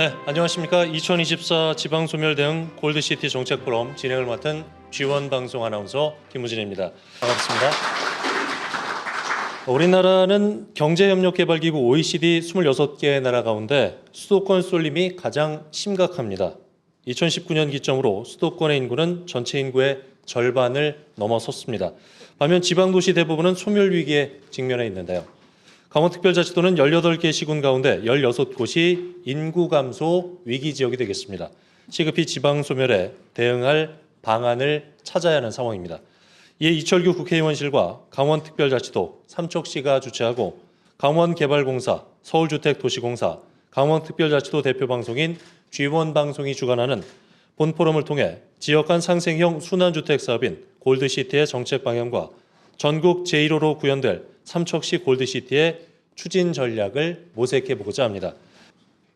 네, 안녕하십니까. 2024 지방소멸 대응 골드시티 정책 포럼 진행을 맡은 G1방송 아나운서 김우진입니다. 반갑습니다. 우리나라는 경제협력개발기구 OECD 26개 나라 가운데 수도권 쏠림이 가장 심각합니다. 2019년 기점으로 수도권의 인구는 전체 인구의 절반을 넘어섰습니다. 반면 지방도시 대부분은 소멸위기에 직면해 있는데요. 강원특별자치도는 18개 시군 가운데 16곳이 인구 감소 위기 지역이 되겠습니다. 시급히 지방소멸에 대응할 방안을 찾아야 하는 상황입니다. 이에 이철규 국회의원실과 강원특별자치도, 삼척시가 주최하고 강원개발공사, 서울주택도시공사, 강원특별자치도 대표방송인 G1방송이 주관하는 본포럼을 통해 지역 간 상생형 순환주택 사업인 골드시티의 정책 방향과 전국 제1호로 구현될 삼척시 골드시티의 추진 전략을 모색해보고자 합니다.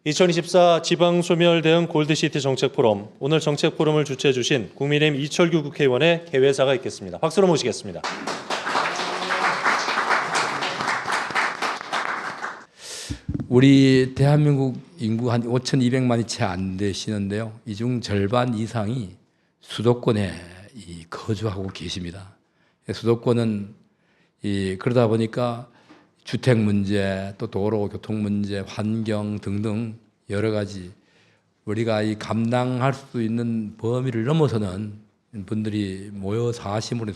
2024 지방소멸 대응 골드시티 정책 포럼, 오늘 정책 포럼을 주최해 주신 국민의힘 이철규 국회의원의 개회사가 있겠습니다. 박수로 모시겠습니다. 우리 대한민국 인구 한 5,200만이 채 안 되시는데요. 이 중 절반 이상이 수도권에 거주하고 계십니다. 수도권은 그러다 보니까 주택 문제, 또 도로 교통 문제, 환경 등등 여러 가지 우리가 감당할 수 있는 범위를 넘어서는 분들이 모여 사심으로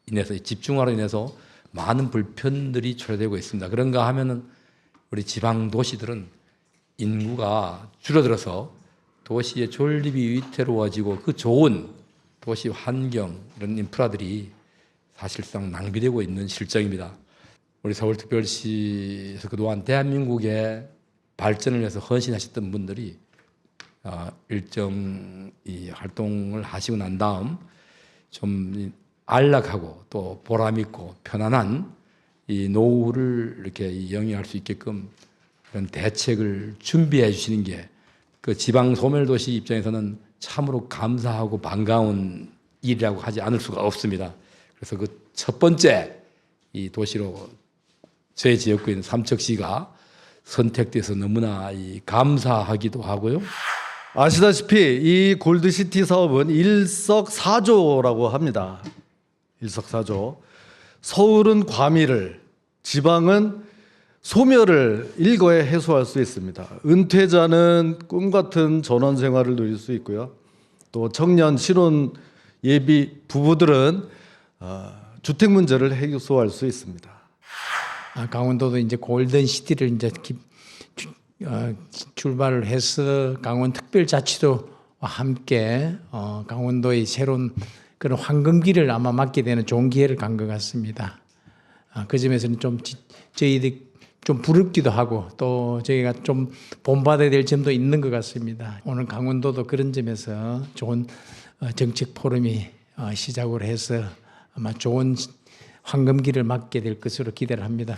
인해서 집중화로 인해서 많은 불편들이 초래되고 있습니다. 그런가 하면은 우리 지방 도시들은 인구가 줄어들어서 도시의 존립이 위태로워지고 그 좋은 도시 환경 이런 인프라들이 사실상 낭비되고 있는 실정입니다. 우리 서울특별시에서 그동안 대한민국의 발전을 위해서 헌신하셨던 분들이 일정 활동을 하시고 난 다음 좀 안락하고 또 보람있고 편안한 이 노후를 이렇게 영위할 수 있게끔 그런 대책을 준비해 주시는 게 그 지방 소멸도시 입장에서는 참으로 감사하고 반가운 일이라고 하지 않을 수가 없습니다. 그래서 그 첫 번째 이 도시로 제 지역구인 삼척시가 선택돼서 너무나 감사하기도 하고요. 아시다시피 이 골드시티 사업은 일석사조라고 합니다. 일석사조. 서울은 과밀을, 지방은 소멸을 일거에 해소할 수 있습니다. 은퇴자는 꿈같은 전원 생활을 누릴 수 있고요. 또 청년 신혼 예비 부부들은 주택 문제를 해소할 수 있습니다. 강원도도 이제 골든시티를 이제 출발을 해서 강원특별자치도와 함께 강원도의 새로운 그런 황금기를 아마 맞게 되는 좋은 기회를 간 것 같습니다. 그 점에서는 좀 저희들이 좀 부럽기도 하고 또 저희가 좀 본받아야 될 점도 있는 것 같습니다. 오늘 강원도도 그런 점에서 좋은 정책 포럼이 시작을 해서 아마 좋은 황금기를 맞게 될 것으로 기대를 합니다.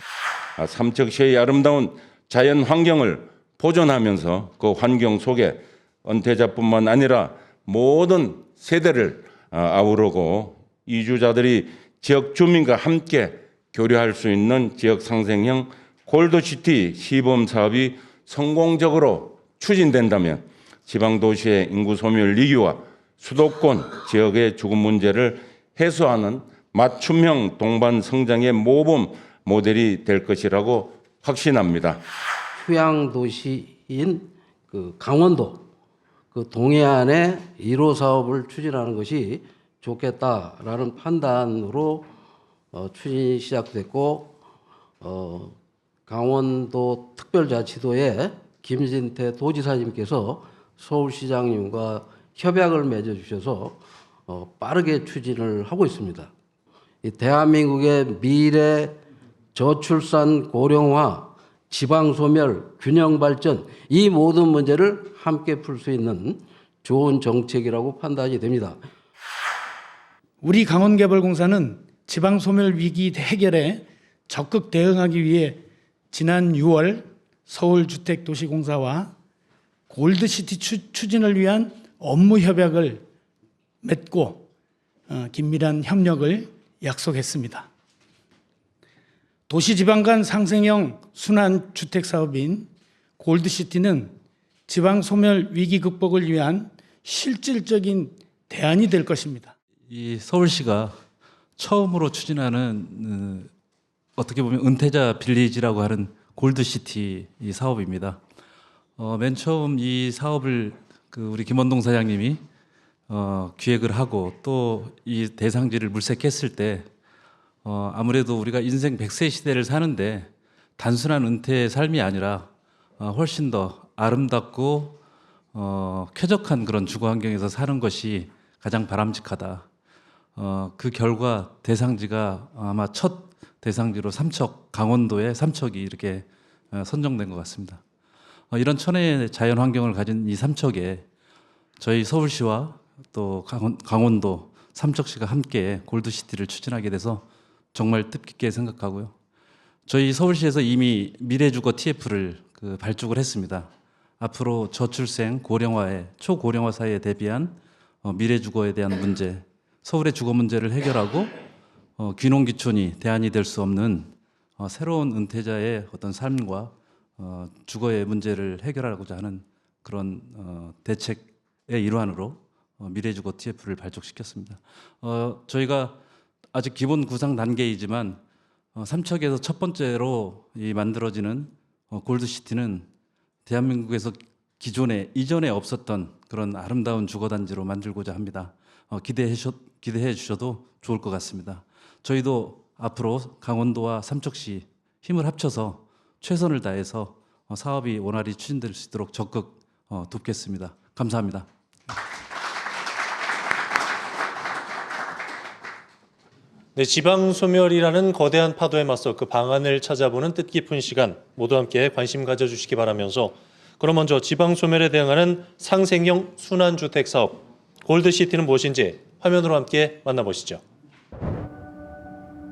삼척시의 아름다운 자연 환경을 보존하면서 그 환경 속에 은퇴자뿐만 아니라 모든 세대를 아우르고 이주자들이 지역 주민과 함께 교류할 수 있는 지역 상생형 골드시티 시범 사업이 성공적으로 추진된다면 지방도시의 인구 소멸 위기와 수도권 지역의 주거 문제를 해소하는 맞춤형 동반 성장의 모범 모델이 될 것이라고 확신합니다. 휴양 도시인 그 강원도 그 동해안에 1호 사업을 추진하는 것이 좋겠다라는 판단으로 추진이 시작됐고 강원도 특별자치도의 김진태 도지사님께서 서울시장님과 협약을 맺어 주셔서 빠르게 추진을 하고 있습니다. 이 대한민국의 미래 저출산 고령화, 지방소멸, 균형발전 이 모든 문제를 함께 풀 수 있는 좋은 정책이라고 판단이 됩니다. 우리 강원개발공사는 지방소멸 위기 해결에 적극 대응하기 위해 지난 6월 서울주택도시공사와 골드시티 추진을 위한 업무 협약을 맺고 긴밀한 협력을 약속했습니다. 도시지방 간 상생형 순환주택 사업인 골드시티는 지방 소멸 위기 극복을 위한 실질적인 대안이 될 것입니다. 이 서울시가 처음으로 추진하는 어떻게 보면 은퇴자 빌리지라고 하는 골드시티 이 사업입니다. 맨 처음 이 사업을 우리 김원동 사장님이 기획을 하고 또 이 대상지를 물색했을 때 아무래도 우리가 인생 100세 시대를 사는데 단순한 은퇴의 삶이 아니라 훨씬 더 아름답고 쾌적한 그런 주거 환경에서 사는 것이 가장 바람직하다. 그 결과 대상지가 아마 첫 대상지로 삼척, 강원도의 삼척이 이렇게 선정된 것 같습니다. 이런 천혜의 자연 환경을 가진 이 삼척에 저희 서울시와 또 강원도, 삼척시가 함께 골드시티를 추진하게 돼서 정말 뜻깊게 생각하고요. 저희 서울시에서 이미 미래주거 TF를 발족을 했습니다. 앞으로 저출생, 고령화에 초고령화 사회에 대비한 미래주거에 대한 문제, 서울의 주거 문제를 해결하고 귀농귀촌이 대안이 될 수 없는 새로운 은퇴자의 어떤 삶과 주거의 문제를 해결하고자 하는 그런 대책의 일환으로 미래주거 TF를 발족시켰습니다. 저희가 아직 기본 구상 단계이지만 삼척에서 첫 번째로 만들어지는 골드시티는 대한민국에서 이전에 없었던 그런 아름다운 주거단지로 만들고자 합니다. 기대해 주셔도 좋을 것 같습니다. 저희도 앞으로 강원도와 삼척시 힘을 합쳐서 최선을 다해서 사업이 원활히 추진될 수 있도록 적극 돕겠습니다. 감사합니다. 네, 지방 소멸이라는 거대한 파도에 맞서 그 방안을 찾아보는 뜻깊은 시간 모두 함께 관심 가져주시기 바라면서 그럼 먼저 지방 소멸에 대응하는 상생형 순환주택 사업 골드시티는 무엇인지 화면으로 함께 만나보시죠.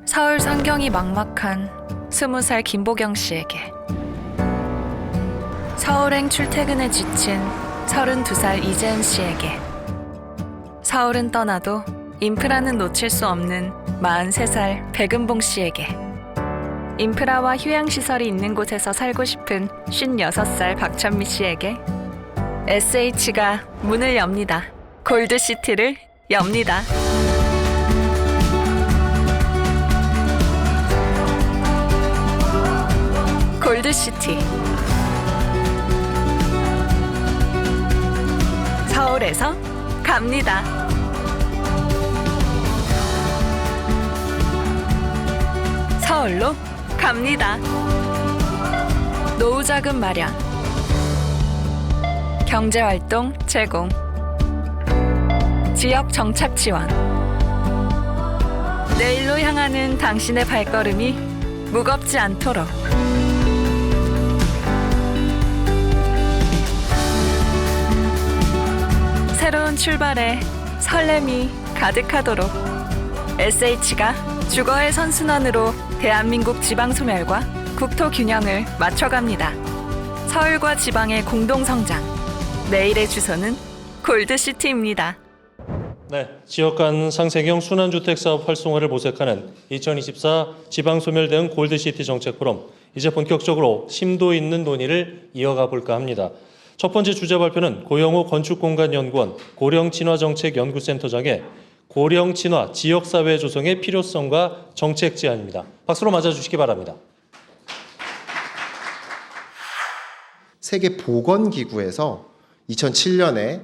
서울 상경이 막막한 20살 김보경 씨에게 서울행 출퇴근에 지친 32살 이재은 씨에게 서울은 떠나도 인프라는 놓칠 수 없는 43살 백은봉 씨에게 인프라와 휴양시설이 있는 곳에서 살고 싶은 56살 박찬미 씨에게 SH가 문을 엽니다. 골드시티를 엽니다. 골드시티 서울에서 갑니다. 서울로 갑니다. 노후자금 마련, 경제활동 제공, 지역 정착 지원. 내일로 향하는 당신의 발걸음이 무겁지 않도록 새로운 출발에 설렘이 가득하도록 SH가 주거의 선순환으로 대한민국 지방소멸과 국토균형을 맞춰갑니다. 서울과 지방의 공동성장. 내일의 주소는 골드시티입니다. 네, 지역 간 상생형 순환주택 사업 활성화를 모색하는 2024 지방소멸 대응 골드시티 정책 포럼. 이제 본격적으로 심도 있는 논의를 이어가 볼까 합니다. 첫 번째 주제 발표는 고영호 건축공간연구원 고령친화정책연구센터장의 고령친화 지역사회 조성의 필요성과 정책 제안입니다. 박수로 맞아주시기 바랍니다. 세계보건기구에서 2007년에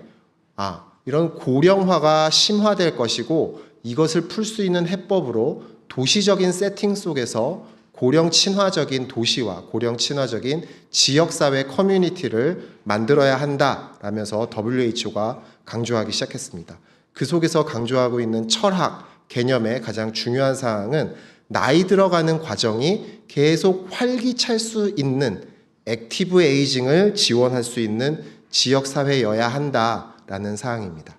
이런 고령화가 심화될 것이고 이것을 풀 수 있는 해법으로 도시적인 세팅 속에서 고령 친화적인 도시와 고령 친화적인 지역사회 커뮤니티를 만들어야 한다라면서 WHO가 강조하기 시작했습니다. 그 속에서 강조하고 있는 철학, 개념의 가장 중요한 사항은 나이 들어가는 과정이 계속 활기찰 수 있는 액티브 에이징을 지원할 수 있는 지역사회여야 한다라는 사항입니다.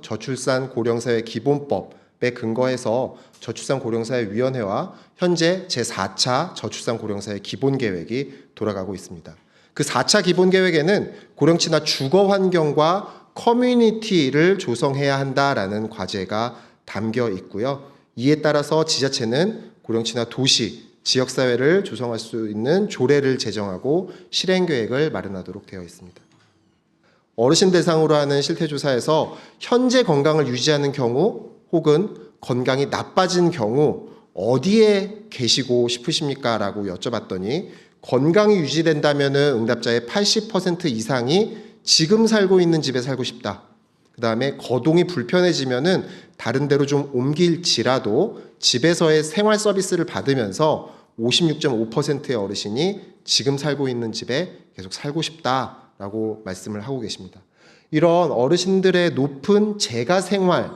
저출산 고령사회 기본법에 근거해서 저출산 고령사회 위원회와 현재 제4차 저출산 고령사회 기본계획이 돌아가고 있습니다. 그 4차 기본계획에는 고령친화 주거환경과 커뮤니티를 조성해야 한다라는 과제가 담겨 있고요. 이에 따라서 지자체는 고령친화 도시, 지역사회를 조성할 수 있는 조례를 제정하고 실행 계획을 마련하도록 되어 있습니다. 어르신 대상으로 하는 실태조사에서 현재 건강을 유지하는 경우 혹은 건강이 나빠진 경우 어디에 계시고 싶으십니까? 라고 여쭤봤더니 건강이 유지된다면 응답자의 80% 이상이 지금 살고 있는 집에 살고 싶다. 그 다음에 거동이 불편해지면은 다른 데로 좀 옮길지라도 집에서의 생활 서비스를 받으면서 56.5%의 어르신이 지금 살고 있는 집에 계속 살고 싶다라고 말씀을 하고 계십니다. 이런 어르신들의 높은 재가 생활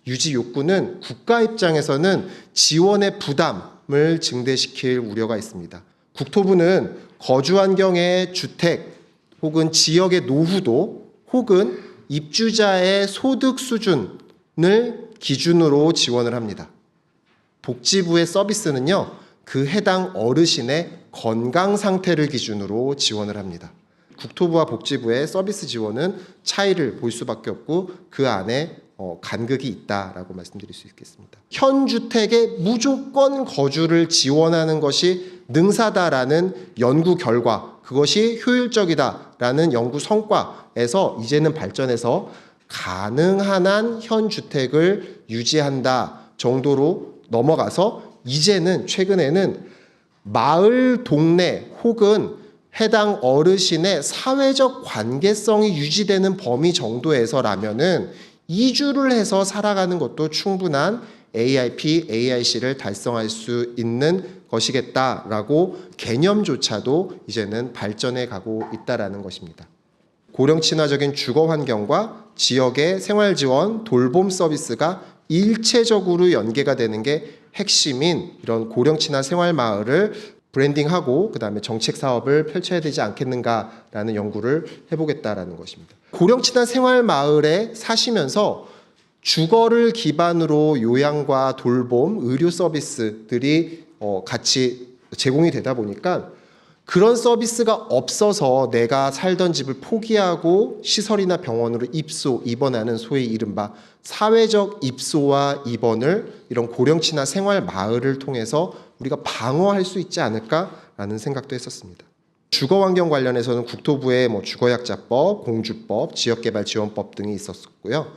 유지 욕구는 국가 입장에서는 지원의 부담을 증대시킬 우려가 있습니다. 국토부는 거주 환경의 주택 혹은 지역의 노후도 혹은 입주자의 소득 수준을 기준으로 지원을 합니다. 복지부의 서비스는요, 그 해당 어르신의 건강 상태를 기준으로 지원을 합니다. 국토부와 복지부의 서비스 지원은 차이를 볼 수밖에 없고 그 안에 간극이 있다라고 말씀드릴 수 있겠습니다. 현 주택에 무조건 거주를 지원하는 것이 능사다라는 연구 결과, 그것이 효율적이다라는 연구 성과에서 이제는 발전해서 가능한 한 현 주택을 유지한다 정도로 넘어가서 이제는 최근에는 마을, 동네 혹은 해당 어르신의 사회적 관계성이 유지되는 범위 정도에서라면은 이주를 해서 살아가는 것도 충분한 AIP, AIC를 달성할 수 있는 것이겠다라고 개념조차도 이제는 발전해 가고 있다라는 것입니다. 고령 친화적인 주거 환경과 지역의 생활 지원, 돌봄 서비스가 일체적으로 연계가 되는 게 핵심인 이런 고령 친화 생활 마을을 브랜딩하고 그다음에 정책 사업을 펼쳐야 되지 않겠는가라는 연구를 해보겠다라는 것입니다. 고령 친화 생활 마을에 사시면서 주거를 기반으로 요양과 돌봄, 의료 서비스들이 같이 제공이 되다 보니까 그런 서비스가 없어서 내가 살던 집을 포기하고 시설이나 병원으로 입원하는 소위 이른바 사회적 입소와 입원을 이런 고령 친화 생활 마을을 통해서 우리가 방어할 수 있지 않을까라는 생각도 했었습니다. 주거 환경 관련해서는 국토부의 주거약자법, 공주법, 지역개발지원법 등이 있었고요.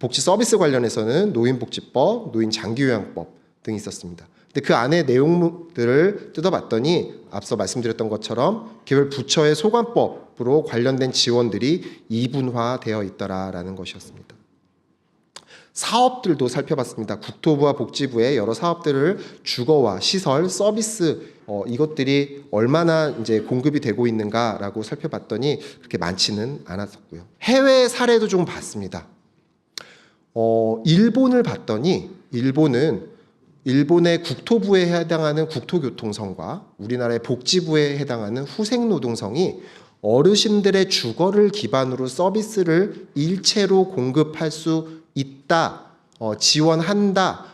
복지 서비스 관련해서는 노인복지법, 노인장기요양법 등이 있었습니다. 근데 그 안에 내용들을 뜯어봤더니 앞서 말씀드렸던 것처럼 개별 부처의 소관법으로 관련된 지원들이 이분화되어 있더라라는 것이었습니다. 사업들도 살펴봤습니다. 국토부와 복지부의 여러 사업들을 주거와 시설, 서비스 이것들이 얼마나 이제 공급이 되고 있는가라고 살펴봤더니 그렇게 많지는 않았었고요. 해외 사례도 좀 봤습니다. 일본을 봤더니 일본의 국토부에 해당하는 국토교통성과 우리나라의 복지부에 해당하는 후생노동성이 어르신들의 주거를 기반으로 서비스를 일체로 공급할 수 있다, 지원한다,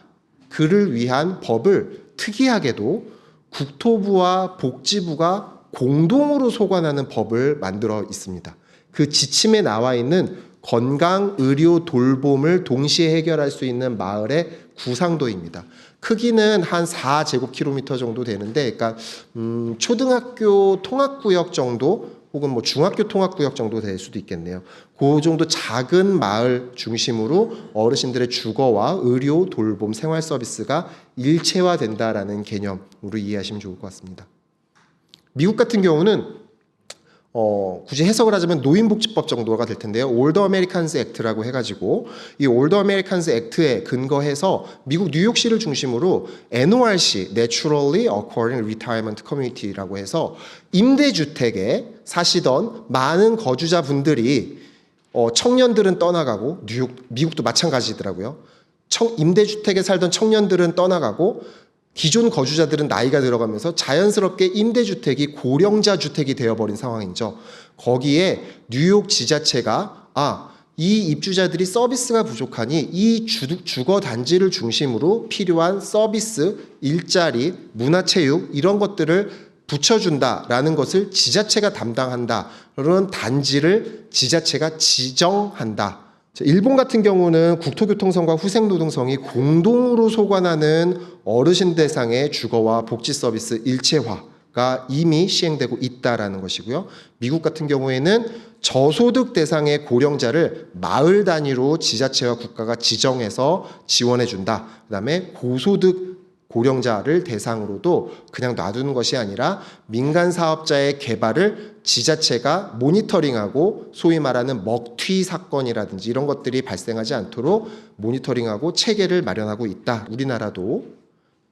그를 위한 법을 특이하게도 국토부와 복지부가 공동으로 소관하는 법을 만들어 있습니다. 그 지침에 나와 있는 건강, 의료, 돌봄을 동시에 해결할 수 있는 마을의 구상도입니다. 크기는 한 4제곱킬로미터 정도 되는데, 그러니까 초등학교 통합구역 정도 혹은 중학교 통합구역 정도 될 수도 있겠네요. 그 정도 작은 마을 중심으로 어르신들의 주거와 의료, 돌봄, 생활 서비스가 일체화된다라는 개념으로 이해하시면 좋을 것 같습니다. 미국 같은 경우는 굳이 해석을 하자면 노인복지법 정도가 될 텐데요. 올더 아메리칸스 액트라고 해가지고 이 올더 아메리칸스 액트에 근거해서 미국 뉴욕시를 중심으로 NORC, Naturally Occurring Retirement Community라고 해서 임대주택에 사시던 많은 거주자분들이 청년들은 떠나가고 미국도 마찬가지더라고요. 임대주택에 살던 청년들은 떠나가고 기존 거주자들은 나이가 들어가면서 자연스럽게 임대주택이 고령자 주택이 되어버린 상황이죠. 거기에 뉴욕 지자체가 이 입주자들이 서비스가 부족하니 이 주거 단지를 중심으로 필요한 서비스, 일자리, 문화체육 이런 것들을 붙여준다라는 것을 지자체가 담당한다. 그런 단지를 지자체가 지정한다. 일본 같은 경우는 국토교통성과 후생노동성이 공동으로 소관하는 어르신 대상의 주거와 복지 서비스 일체화가 이미 시행되고 있다라는 것이고요. 미국 같은 경우에는 저소득 대상의 고령자를 마을 단위로 지자체와 국가가 지정해서 지원해 준다. 그다음에 고소득 고령자를 대상으로도 그냥 놔두는 것이 아니라 민간 사업자의 개발을 지자체가 모니터링하고 소위 말하는 먹튀 사건이라든지 이런 것들이 발생하지 않도록 모니터링하고 체계를 마련하고 있다. 우리나라도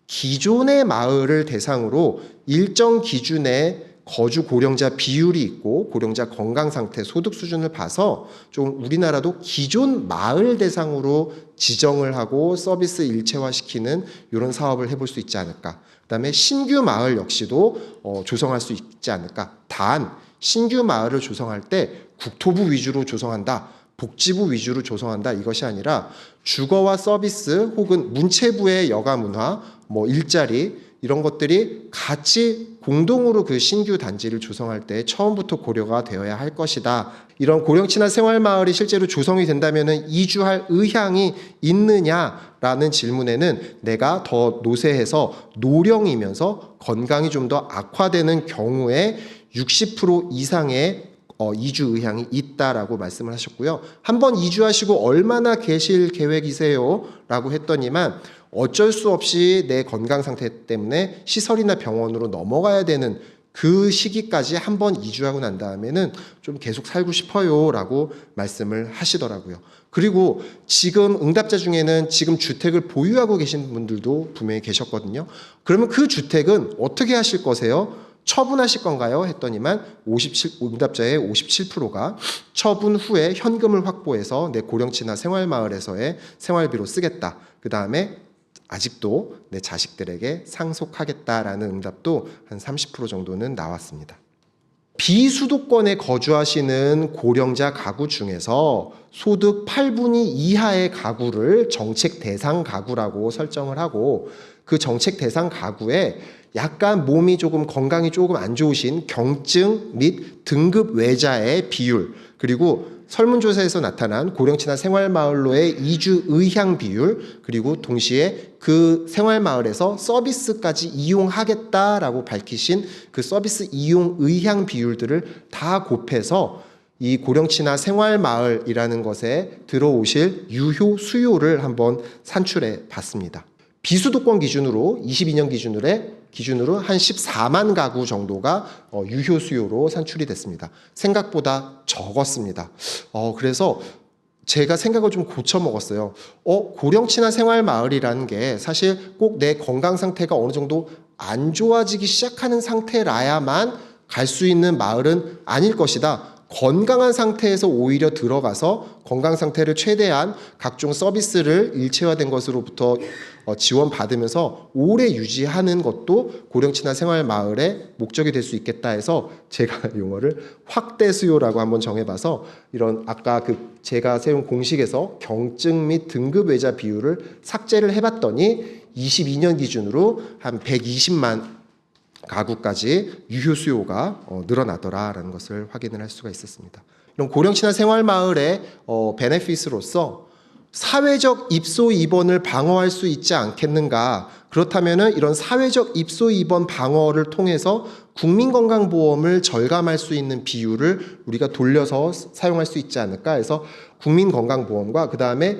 기존의 마을을 대상으로 일정 기준의 거주 고령자 비율이 있고 고령자 건강 상태, 소득 수준을 봐서 좀 우리나라도 기존 마을 대상으로 지정을 하고 서비스 일체화시키는 이런 사업을 해볼 수 있지 않을까. 그다음에 신규 마을 역시도 조성할 수 있지 않을까. 단 신규 마을을 조성할 때 국토부 위주로 조성한다. 복지부 위주로 조성한다. 이것이 아니라 주거와 서비스 혹은 문체부의 여가 문화, 일자리 이런 것들이 같이 공동으로 그 신규 단지를 조성할 때 처음부터 고려가 되어야 할 것이다. 이런 고령친화 생활마을이 실제로 조성이 된다면 이주할 의향이 있느냐라는 질문에는 내가 더 노쇠해서 노령이면서 건강이 좀 더 악화되는 경우에 60% 이상의 이주 의향이 있다라고 말씀을 하셨고요. 한번 이주하시고 얼마나 계실 계획이세요? 라고 했더니만 어쩔 수 없이 내 건강 상태 때문에 시설이나 병원으로 넘어가야 되는 그 시기까지 한번 이주하고 난 다음에는 좀 계속 살고 싶어요 라고 말씀을 하시더라고요. 그리고 지금 응답자 중에는 지금 주택을 보유하고 계신 분들도 분명히 계셨거든요. 그러면 그 주택은 어떻게 하실 거세요? 처분하실 건가요? 했더니만 응답자의 57%가 처분 후에 현금을 확보해서 내 고령친화 생활마을에서의 생활비로 쓰겠다. 그 다음에 아직도 내 자식들에게 상속하겠다라는 응답도 한 30% 정도는 나왔습니다. 비수도권에 거주하시는 고령자 가구 중에서 소득 8분의 2 이하의 가구를 정책 대상 가구라고 설정을 하고 그 정책 대상 가구에 약간 몸이 조금 건강이 조금 안 좋으신 경증 및 등급 외자의 비율 그리고 설문조사에서 나타난 고령친화 생활마을로의 이주 의향 비율 그리고 동시에 그 생활마을에서 서비스까지 이용하겠다라고 밝히신 그 서비스 이용 의향 비율들을 다 곱해서 이 고령친화 생활마을이라는 것에 들어오실 유효 수요를 한번 산출해 봤습니다. 비수도권 기준으로 22년 기준으로 한 14만 가구 정도가 유효 수요로 산출이 됐습니다. 생각보다 적었습니다. 그래서 제가 생각을 좀 고쳐 먹었어요. 고령친화 생활마을이라는 게 사실 꼭 내 건강 상태가 어느 정도 안 좋아지기 시작하는 상태라야만 갈 수 있는 마을은 아닐 것이다. 건강한 상태에서 오히려 들어가서 건강 상태를 최대한 각종 서비스를 일체화된 것으로부터 지원받으면서 오래 유지하는 것도 고령친화 생활마을의 목적이 될 수 있겠다 해서 제가 용어를 확대 수요라고 한번 정해봐서 이런 아까 그 제가 세운 공식에서 경증 및 등급 외자 비율을 삭제를 해봤더니 22년 기준으로 한 120만 가구까지 유효 수요가 늘어나더라라는 것을 확인을 할 수가 있었습니다. 이런 고령친화 생활마을의 베네핏으로서 사회적 입소 입원을 방어할 수 있지 않겠는가? 그렇다면은 이런 사회적 입소 입원 방어를 통해서 국민건강보험을 절감할 수 있는 비율을 우리가 돌려서 사용할 수 있지 않을까 해서 국민건강보험과 그 다음에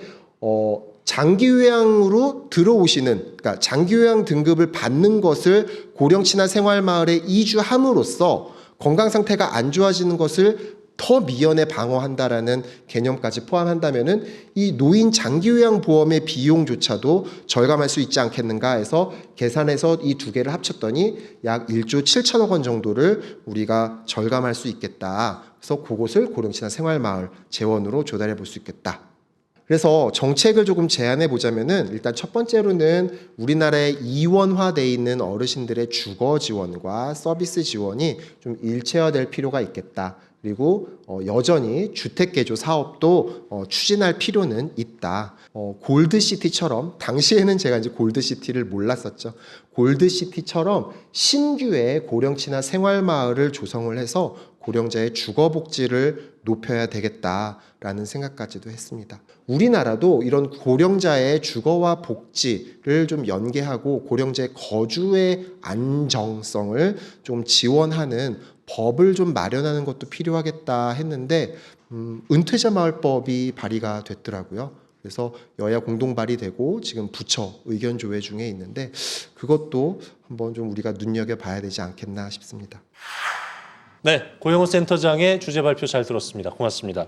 장기요양으로 들어오시는, 그러니까 장기요양 등급을 받는 것을 고령친화 생활마을에 이주함으로써 건강 상태가 안 좋아지는 것을 더 미연에 방어한다라는 개념까지 포함한다면은 이 노인 장기요양 보험의 비용조차도 절감할 수 있지 않겠는가 해서 계산해서 이 두 개를 합쳤더니 약 1조 7천억 원 정도를 우리가 절감할 수 있겠다. 그래서 그것을 고령친화 생활마을 재원으로 조달해 볼 수 있겠다. 그래서 정책을 조금 제안해 보자면은 일단 첫 번째로는 우리나라에 이원화되어 있는 어르신들의 주거 지원과 서비스 지원이 좀 일체화될 필요가 있겠다. 그리고 여전히 주택 개조 사업도 추진할 필요는 있다. 골드시티처럼 당시에는 제가 이제 골드시티를 몰랐었죠. 골드시티처럼 신규의 고령친화 생활마을을 조성을 해서 고령자의 주거 복지를 높여야 되겠다라는 생각까지도 했습니다. 우리나라도 이런 고령자의 주거와 복지를 좀 연계하고 고령자의 거주의 안정성을 좀 지원하는 법을 좀 마련하는 것도 필요하겠다 했는데 은퇴자 마을법이 발의가 됐더라고요. 그래서 여야 공동 발의되고 지금 부처 의견 조회 중에 있는데 그것도 한번 좀 우리가 눈여겨봐야 되지 않겠나 싶습니다. 네, 고영호 센터장의 주제 발표 잘 들었습니다. 고맙습니다.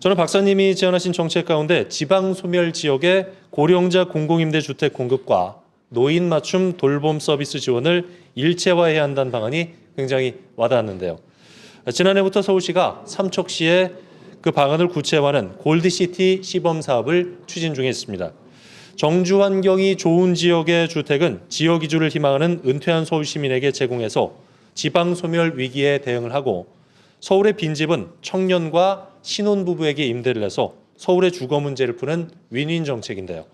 저는 박사님이 제안하신 정책 가운데 지방 소멸 지역의 고령자 공공임대주택 공급과 노인 맞춤 돌봄 서비스 지원을 일체화해야 한다는 방안이 굉장히 와닿았는데요. 지난해부터 서울시가 삼척시에 그 방안을 구체화하는 골드시티 시범 사업을 추진 중에 있습니다. 정주 환경이 좋은 지역의 주택은 지역 이주를 희망하는 은퇴한 서울 시민에게 제공해서 지방 소멸 위기에 대응을 하고 서울의 빈집은 청년과 신혼부부에게 임대를 해서 서울의 주거 문제를 푸는 윈윈 정책인데요.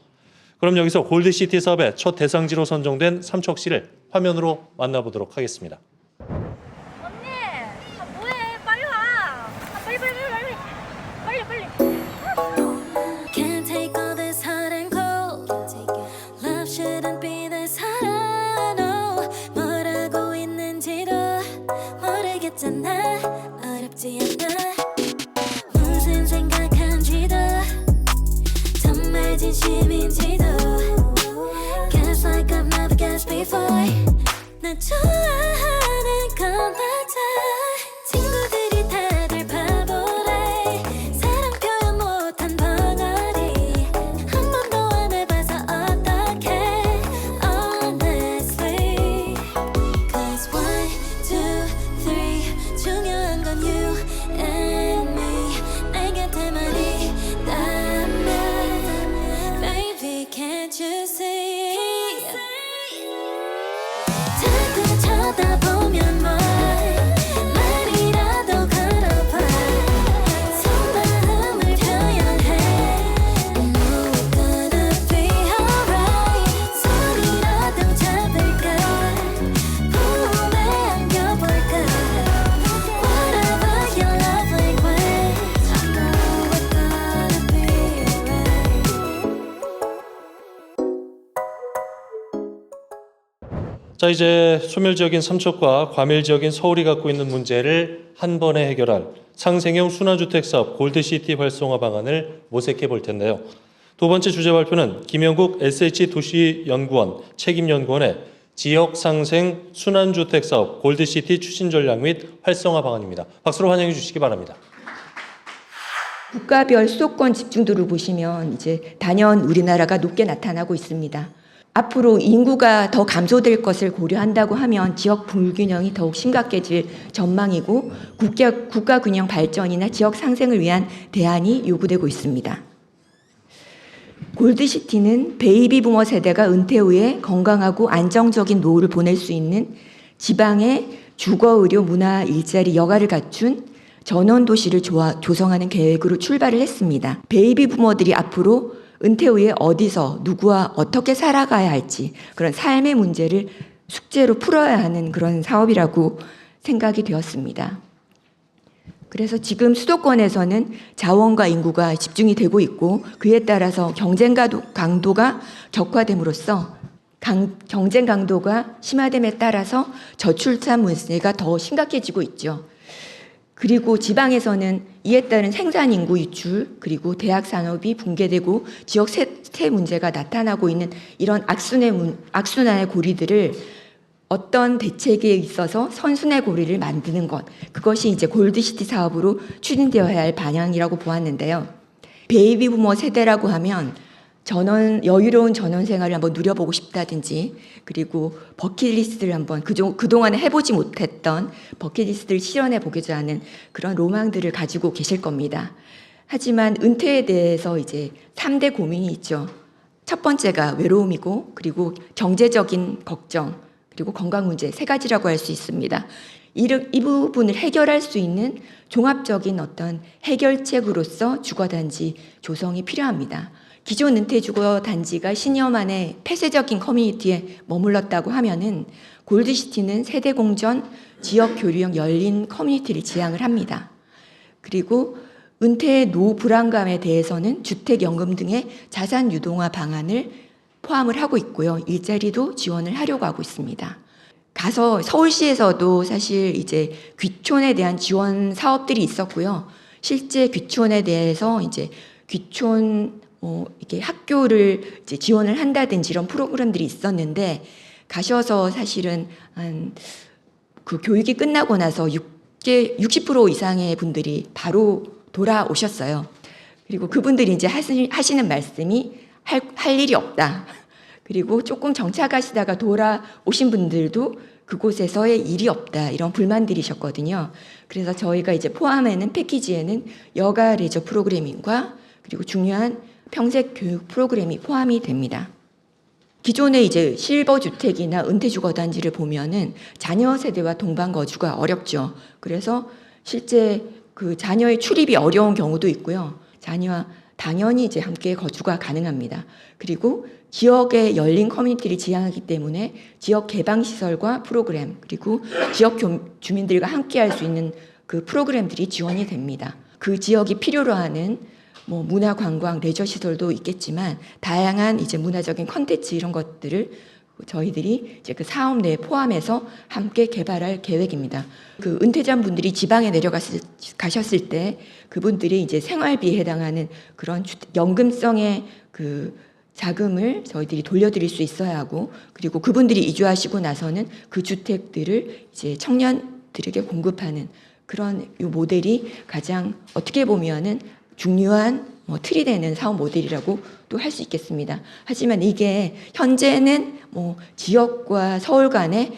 그럼 여기서 골드시티 사업의 첫 대상지로 선정된 삼척시를 화면으로 만나보도록 하겠습니다. 언니, 뭐해? 빨리 와. 빨리. Can't take all this hot and cold. Love shouldn't be this hot. I know 뭐라고 있는지도 모르겠잖아. 어렵지 않아. 무슨 생각한지도 정말 진심인지도. Guess like I've never guessed before. 나 좋아하는 건 맞아. 친구들이 다들 바보래. 사랑 표현 못한 벙어리. 한 번도 안 해봐서 어떡해. Honestly. Cause 1, 2, 3 중요한 건 you and me. 내 곁에만 있다면 Baby can't you see. 자꾸 쳐다보면 말이라도 걸어봐. 속마음을 표현해. No, we're gonna be alright. 손이라도 잡을까. 품에 안겨볼까. Whatever your love language, I know we're gonna be alright. 자, 이제 소멸 지역인 삼척과 과밀 지역인 서울이 갖고 있는 문제를 한 번에 해결할 상생형 순환주택 사업 골드시티 활성화 방안을 모색해 볼 텐데요. 두 번째 주제 발표는 김영국 SH도시연구원 책임연구원의 지역 상생 순환주택 사업 골드시티 추진 전략 및 활성화 방안입니다. 박수로 환영해 주시기 바랍니다. 국가별 수도권 집중도를 보시면 이제 단연 우리나라가 높게 나타나고 있습니다. 앞으로 인구가 더 감소될 것을 고려한다고 하면 지역 불균형이 더욱 심각해질 전망이고 국가 균형 발전이나 지역 상생을 위한 대안이 요구되고 있습니다. 골드시티는 베이비 부머 세대가 은퇴 후에 건강하고 안정적인 노후를 보낼 수 있는 지방의 주거, 의료, 문화, 일자리, 여가를 갖춘 전원 도시를 조성하는 계획으로 출발을 했습니다. 베이비 부머들이 앞으로 은퇴 후에 어디서 누구와 어떻게 살아가야 할지 그런 삶의 문제를 숙제로 풀어야 하는 그런 사업이라고 생각이 되었습니다. 그래서 지금 수도권에서는 자원과 인구가 집중이 되고 있고 그에 따라서 경쟁 강도가 격화됨으로써 경쟁 강도가 심화됨에 따라서 저출산 문제가 더 심각해지고 있죠. 그리고 지방에서는 이에 따른 생산 인구 유출 그리고 대학 산업이 붕괴되고 지역 쇠퇴 문제가 나타나고 있는 이런 악순환의 고리들을 어떤 대책에 있어서 선순환의 고리를 만드는 것 그것이 이제 골드시티 사업으로 추진되어야 할 방향이라고 보았는데요. 베이비 부머 세대라고 하면 여유로운 전원 생활을 한번 누려보고 싶다든지 그리고 버킷리스트를 한번 그동안에 해보지 못했던 버킷리스트를 실현해 보고자 하는 그런 로망들을 가지고 계실 겁니다. 하지만 은퇴에 대해서 이제 3대 고민이 있죠. 첫 번째가 외로움이고 그리고 경제적인 걱정 그리고 건강 문제 3가지라고 할 수 있습니다. 이 부분을 해결할 수 있는 종합적인 어떤 해결책으로서 주거단지 조성이 필요합니다. 기존 은퇴주거 단지가 10여 만에 폐쇄적인 커뮤니티에 머물렀다고 하면은 골드시티는 세대 공전, 지역 교류형 열린 커뮤니티를 지향을 합니다. 그리고 은퇴 노후 불안감에 대해서는 주택연금 등의 자산 유동화 방안을 포함을 하고 있고요. 일자리도 지원을 하려고 하고 있습니다. 가서 서울시에서도 사실 이제 귀촌에 대한 지원 사업들이 있었고요. 실제 귀촌에 대해서 이제 귀촌 이렇게 학교를 이제 지원을 한다든지 이런 프로그램들이 있었는데 가셔서 사실은 그 교육이 끝나고 나서 60% 이상의 분들이 바로 돌아오셨어요. 그리고 그분들이 이제 하시는 말씀이 할 일이 없다. 그리고 조금 정착하시다가 돌아오신 분들도 그곳에서의 일이 없다. 이런 불만들이셨거든요. 그래서 저희가 이제 포함하는 패키지에는 여가 레저 프로그래밍과 그리고 중요한 평생 교육 프로그램이 포함이 됩니다. 기존의 이제 실버 주택이나 은퇴 주거 단지를 보면은 자녀 세대와 동반 거주가 어렵죠. 그래서 실제 그 자녀의 출입이 어려운 경우도 있고요. 자녀와 당연히 이제 함께 거주가 가능합니다. 그리고 지역의 열린 커뮤니티를 지향하기 때문에 지역 개방 시설과 프로그램 그리고 지역 주민들과 함께 할 수 있는 그 프로그램들이 지원이 됩니다. 그 지역이 필요로 하는 뭐 문화 관광 레저 시설도 있겠지만 다양한 이제 문화적인 컨텐츠 이런 것들을 저희들이 이제 그 사업 내에 포함해서 함께 개발할 계획입니다. 그 은퇴자분들이 지방에 가셨을 때 그분들이 이제 생활비에 해당하는 그런 연금성의 그 자금을 저희들이 돌려드릴 수 있어야 하고 그리고 그분들이 이주하시고 나서는 그 주택들을 이제 청년들에게 공급하는 그런 이 모델이 가장 어떻게 보면은 중요한 틀이 되는 사업 모델이라고 또 할 수 있겠습니다. 하지만 이게 현재는 지역과 서울 간의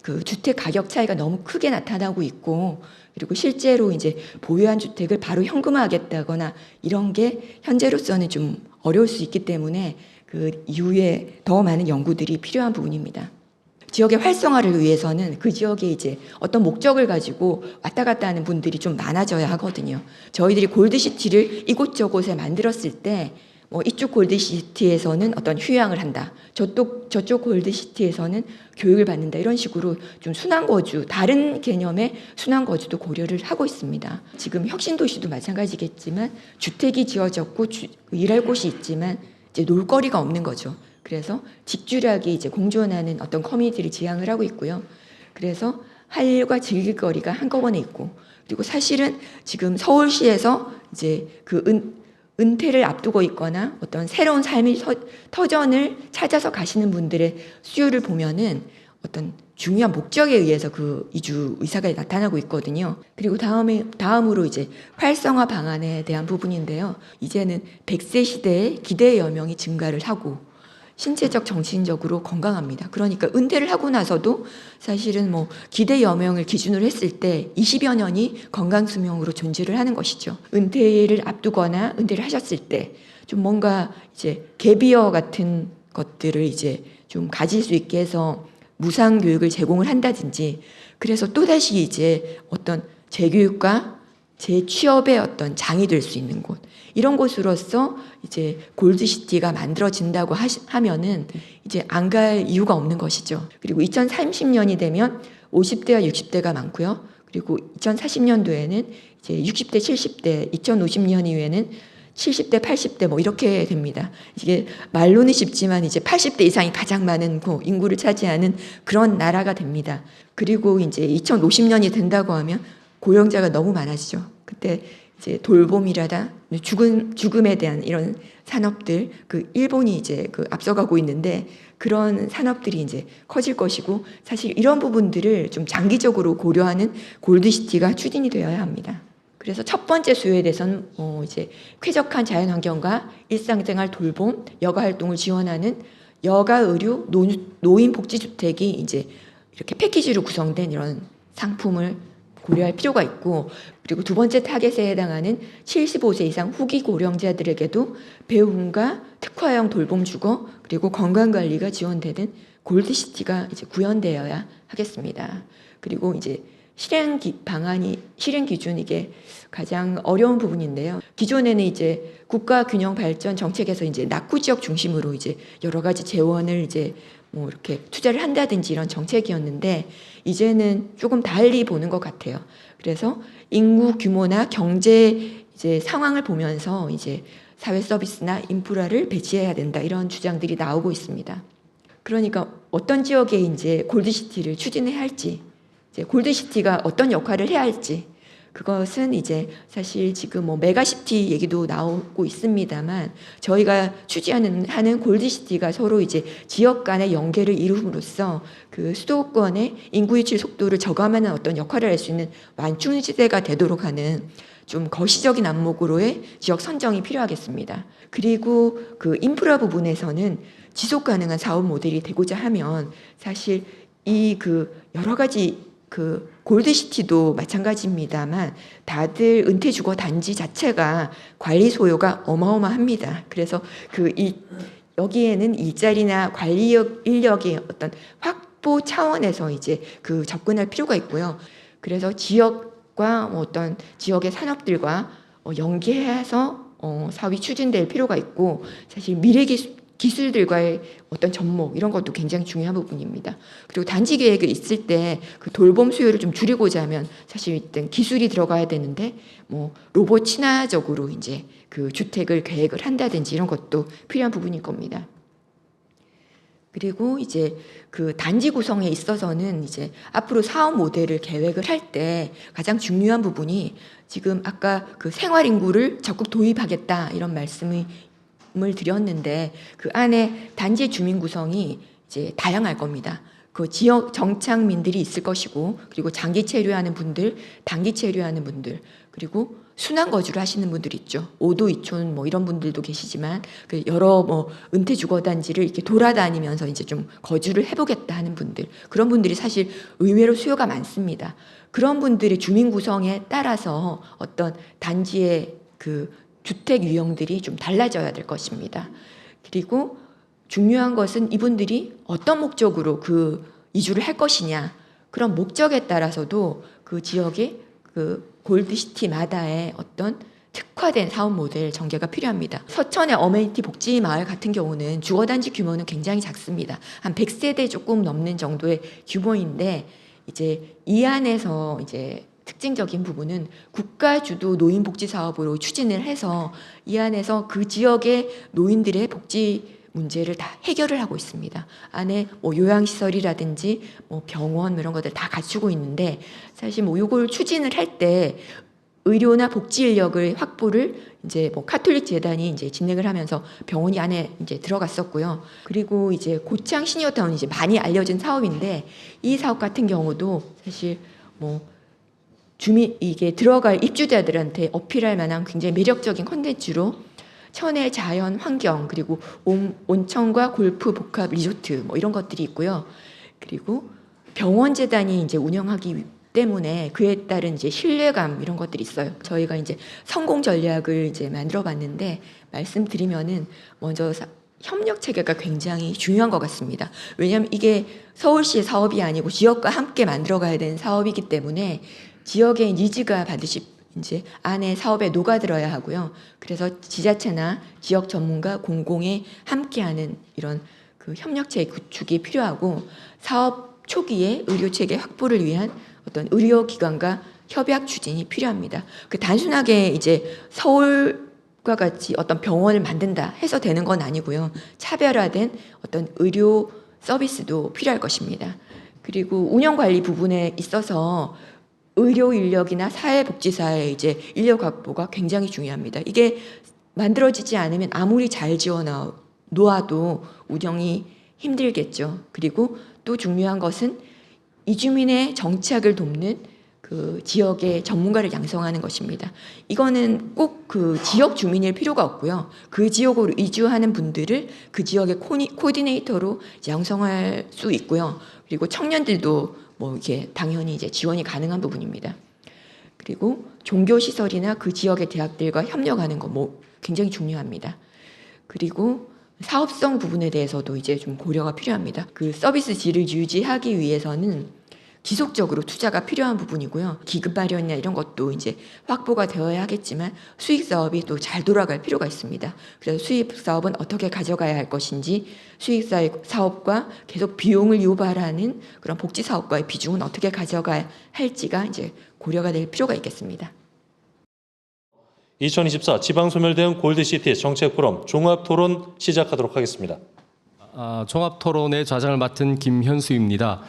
그 주택 가격 차이가 너무 크게 나타나고 있고 그리고 실제로 이제 보유한 주택을 바로 현금화하겠다거나 이런 게 현재로서는 좀 어려울 수 있기 때문에 그 이후에 더 많은 연구들이 필요한 부분입니다. 지역의 활성화를 위해서는 그 지역에 이제 어떤 목적을 가지고 왔다 갔다 하는 분들이 좀 많아져야 하거든요. 저희들이 골드시티를 이곳저곳에 만들었을 때 이쪽 골드시티에서는 어떤 휴양을 한다. 저쪽 골드시티에서는 교육을 받는다. 이런 식으로 좀 순환거주, 다른 개념의 순환거주도 고려를 하고 있습니다. 지금 혁신도시도 마찬가지겠지만 주택이 지어졌고 일할 곳이 있지만 이제 놀거리가 없는 거죠. 그래서 직주락이 이제 공존하는 어떤 커뮤니티를 지향을 하고 있고요. 그래서 할 일과 즐길 거리가 한꺼번에 있고 그리고 사실은 지금 서울시에서 이제 그 은퇴를 앞두고 있거나 어떤 새로운 삶의 터전을 찾아서 가시는 분들의 수요를 보면은 어떤 중요한 목적에 의해서 그 이주 의사가 나타나고 있거든요. 그리고 다음으로 이제 활성화 방안에 대한 부분인데요. 이제는 100세 시대에 기대의 여명이 증가를 하고 신체적 정신적으로 건강합니다. 그러니까 은퇴를 하고 나서도 사실은 기대 여명을 기준으로 했을 때 20여 년이 건강 수명으로 존재를 하는 것이죠. 은퇴를 앞두거나 은퇴를 하셨을 때 좀 뭔가 이제 갭이어 같은 것들을 이제 좀 가질 수 있게 해서 무상 교육을 제공을 한다든지 그래서 또다시 이제 어떤 재교육과 재취업의 어떤 장이 될 수 있는 곳 이런 곳으로서 이제 골드시티가 만들어진다고 하면은 이제 안 갈 이유가 없는 것이죠. 그리고 2030년이 되면 50대와 60대가 많고요. 그리고 2040년도에는 이제 60대, 70대, 2050년 이후에는 70대, 80대 이렇게 됩니다. 이게 말로는 쉽지만 이제 80대 이상이 가장 많은 인구를 차지하는 그런 나라가 됩니다. 그리고 이제 2050년이 된다고 하면 고령자가 너무 많아지죠. 그때 이제 돌봄이라다 죽음에 대한 이런 산업들 그 일본이 이제 그 앞서가고 있는데 그런 산업들이 이제 커질 것이고 사실 이런 부분들을 좀 장기적으로 고려하는 골드시티가 추진이 되어야 합니다. 그래서 첫 번째 수요에 대해서는 이제 쾌적한 자연환경과 일상생활 돌봄, 여가 활동을 지원하는 여가 의료 노인 복지주택이 이제 이렇게 패키지로 구성된 이런 상품을 고려할 필요가 있고 그리고 두 번째 타겟에 해당하는 75세 이상 후기 고령자들에게도 배움과 특화형 돌봄 주거 그리고 건강관리가 지원되는 골드시티가 이제 구현되어야 하겠습니다. 그리고 이제 실행 기준 이게 가장 어려운 부분인데요. 기존에는 이제 국가 균형 발전 정책에서 이제 낙후 지역 중심으로 이제 여러 가지 재원을 이제 뭐 이렇게 투자를 한다든지 이런 정책이었는데 이제는 조금 달리 보는 것 같아요. 그래서 인구 규모나 경제 이제 상황을 보면서 이제 사회 서비스나 인프라를 배치해야 된다 이런 주장들이 나오고 있습니다. 그러니까 어떤 지역에 이제 골드시티를 추진해야 할지, 이제 골드시티가 어떤 역할을 해야 할지, 그것은 이제 사실 지금 뭐 메가시티 얘기도 나오고 있습니다만 저희가 추진하는 골드시티가 서로 이제 지역 간의 연계를 이룸으로써 그 수도권의 인구 유출 속도를 저감하는 어떤 역할을 할 수 있는 완충지대가 되도록 하는 좀 거시적인 안목으로의 지역 선정이 필요하겠습니다. 그리고 그 인프라 부분에서는 지속 가능한 사업 모델이 되고자 하면 사실 이 그 여러 가지 그 골드시티도 마찬가지입니다만 다들 은퇴주거 단지 자체가 관리 소요가 어마어마합니다. 그래서 여기에는 일자리나 관리 인력의 어떤 확보 차원에서 이제 그 접근할 필요가 있고요. 그래서 지역과 어떤 지역의 산업들과 연계해서 사업이 추진될 필요가 있고 사실 미래 기술들과의 어떤 접목 이런 것도 굉장히 중요한 부분입니다. 그리고 단지 계획이 있을 때 그 돌봄 수요를 좀 줄이고자 하면 사실 일단 기술이 들어가야 되는데 뭐 로봇 친화적으로 이제 그 주택을 계획을 한다든지 이런 것도 필요한 부분일 겁니다. 그리고 이제 그 단지 구성에 있어서는 이제 앞으로 사업 모델을 계획을 할 때 가장 중요한 부분이 지금 아까 그 생활 인구를 적극 도입하겠다 이런 말씀을 드렸는데 그 안에 단지 주민 구성이 이제 다양할 겁니다. 그 지역 정착민들이 있을 것이고 그리고 장기 체류하는 분들, 단기 체류하는 분들 그리고 순환 거주를 하시는 분들 있죠. 5도 2촌 뭐 이런 분들도 계시지만 그 여러 뭐 은퇴 주거 단지를 이렇게 돌아다니면서 이제 좀 거주를 해보겠다 하는 분들 그런 분들이 사실 의외로 수요가 많습니다. 그런 분들의 주민 구성에 따라서 어떤 단지의 그 주택 유형들이 좀 달라져야 될 것입니다. 그리고 중요한 것은 이분들이 어떤 목적으로 그 이주를 할 것이냐 그런 목적에 따라서도 그 지역의 그 골드시티마다의 어떤 특화된 사업 모델 전개가 필요합니다. 서천의 어메니티 복지 마을 같은 경우는 주거단지 규모는 굉장히 작습니다. 한 100세대 조금 넘는 정도의 규모인데 이제 이 안에서 이제 특징적인 부분은 국가 주도 노인 복지 사업으로 추진을 해서 이 안에서 그 지역의 노인들의 복지 문제를 다 해결을 하고 있습니다. 안에 뭐 요양시설이라든지 뭐 병원 이런 것들 다 갖추고 있는데 사실 뭐 이걸 추진을 할 때 의료나 복지 인력을 확보를 이제 뭐 카톨릭 재단이 이제 진행을 하면서 병원이 안에 이제 들어갔었고요. 그리고 이제 고창 시니어타운 이제 많이 알려진 사업인데 이 사업 같은 경우도 사실 뭐 이게 들어갈 입주자들한테 어필할 만한 굉장히 매력적인 콘텐츠로 천혜 자연 환경 그리고 온천과 골프 복합 리조트 뭐 이런 것들이 있고요. 그리고 병원 재단이 이제 운영하기 때문에 그에 따른 이제 신뢰감 이런 것들이 있어요. 저희가 이제 성공 전략을 이제 만들어 봤는데 말씀드리면은 먼저 협력 체계가 굉장히 중요한 것 같습니다. 왜냐하면 이게 서울시의 사업이 아니고 지역과 함께 만들어 가야 되는 사업이기 때문에 지역의 니즈가 반드시 이제 안에 사업에 녹아들어야 하고요. 그래서 지자체나 지역 전문가 공공에 함께하는 이런 그 협력체 구축이 필요하고 사업 초기에 의료 체계 확보를 위한 어떤 의료기관과 협약 추진이 필요합니다. 그 단순하게 이제 서울과 같이 어떤 병원을 만든다 해서 되는 건 아니고요. 차별화된 어떤 의료 서비스도 필요할 것입니다. 그리고 운영관리 부분에 있어서 의료 인력이나 사회복지사의 이제 인력 확보가 굉장히 중요합니다. 이게 만들어지지 않으면 아무리 잘 지어 놓아도 운영이 힘들겠죠. 그리고 또 중요한 것은 이주민의 정착을 돕는 그 지역의 전문가를 양성하는 것입니다. 이거는 꼭 그 지역 주민일 필요가 없고요. 그 지역으로 이주하는 분들을 그 지역의 코디네이터로 양성할 수 있고요. 그리고 청년들도 뭐 이게 당연히 이제 지원이 가능한 부분입니다. 그리고 종교 시설이나 그 지역의 대학들과 협력하는 거 뭐 굉장히 중요합니다. 그리고 사업성 부분에 대해서도 이제 좀 고려가 필요합니다. 그 서비스 질을 유지하기 위해서는 지속적으로 투자가 필요한 부분이고요. 기금 마련이나 이런 것도 이제 확보가 되어야 하겠지만 수익 사업이 또 잘 돌아갈 필요가 있습니다. 그래서 수익 사업은 어떻게 가져가야 할 것인지, 수익 사업과 계속 비용을 유발하는 그런 복지 사업과의 비중은 어떻게 가져가야 할지가 이제 고려가 될 필요가 있겠습니다. 2024 지방소멸 대응 골드시티 정책포럼 종합토론 시작하도록 하겠습니다. 종합토론의 좌장을 맡은 김현수입니다.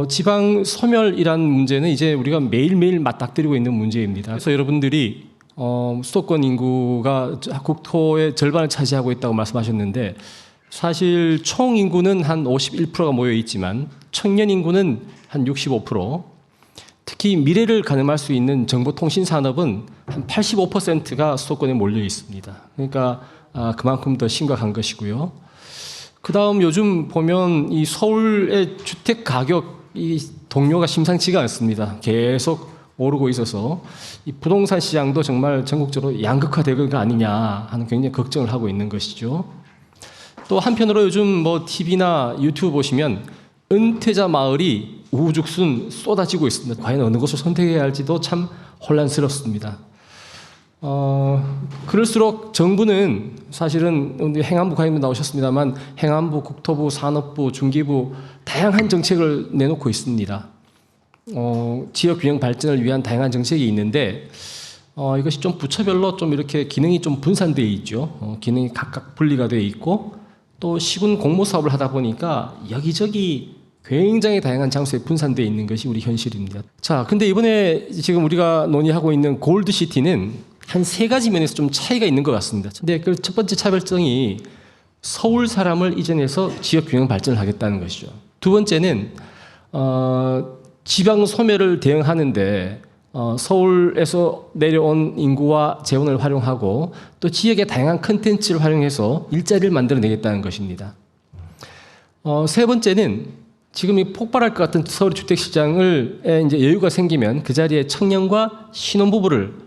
지방 소멸이란 문제는 이제 우리가 매일매일 맞닥뜨리고 있는 문제입니다. 그래서 여러분들이 수도권 인구가 국토의 절반을 차지하고 있다고 말씀하셨는데, 사실 총 인구는 한 51%가 모여 있지만 청년 인구는 한 65%, 특히 미래를 가늠할 수 있는 정보통신 산업은 한 85%가 수도권에 몰려 있습니다. 그러니까 그만큼 더 심각한 것이고요. 그다음 요즘 보면 이 서울의 주택 가격 이 동료가 심상치가 않습니다. 계속 오르고 있어서 이 부동산 시장도 정말 전국적으로 양극화될 거 아니냐 하는 굉장히 걱정을 하고 있는 것이죠. 또 한편으로 요즘 뭐 TV나 유튜브 보시면 은퇴자 마을이 우후죽순 쏟아지고 있습니다. 과연 어느 곳을 선택해야 할지도 참 혼란스럽습니다. 그럴수록 정부는 사실은 행안부 과장님 나오셨습니다만 행안부, 국토부, 산업부, 중기부 다양한 정책을 내놓고 있습니다. 지역 균형 발전을 위한 다양한 정책이 있는데 이것이 좀 부처별로 좀 이렇게 기능이 좀 분산되어 있죠. 기능이 각각 분리가 되어 있고 또 시군 공모 사업을 하다 보니까 여기저기 굉장히 다양한 장소에 분산되어 있는 것이 우리 현실입니다. 자, 근데 이번에 지금 우리가 논의하고 있는 골드시티는 한 3가지 면에서 좀 차이가 있는 것 같습니다. 근데 그 첫 번째 차별점이 서울 사람을 이전해서 지역 균형 발전을 하겠다는 것이죠. 두 번째는 지방 소멸을 대응하는데 서울에서 내려온 인구와 재원을 활용하고 또 지역의 다양한 컨텐츠를 활용해서 일자리를 만들어내겠다는 것입니다. 세 번째는 지금 이 폭발할 것 같은 서울 주택 시장을 이제 여유가 생기면 그 자리에 청년과 신혼부부를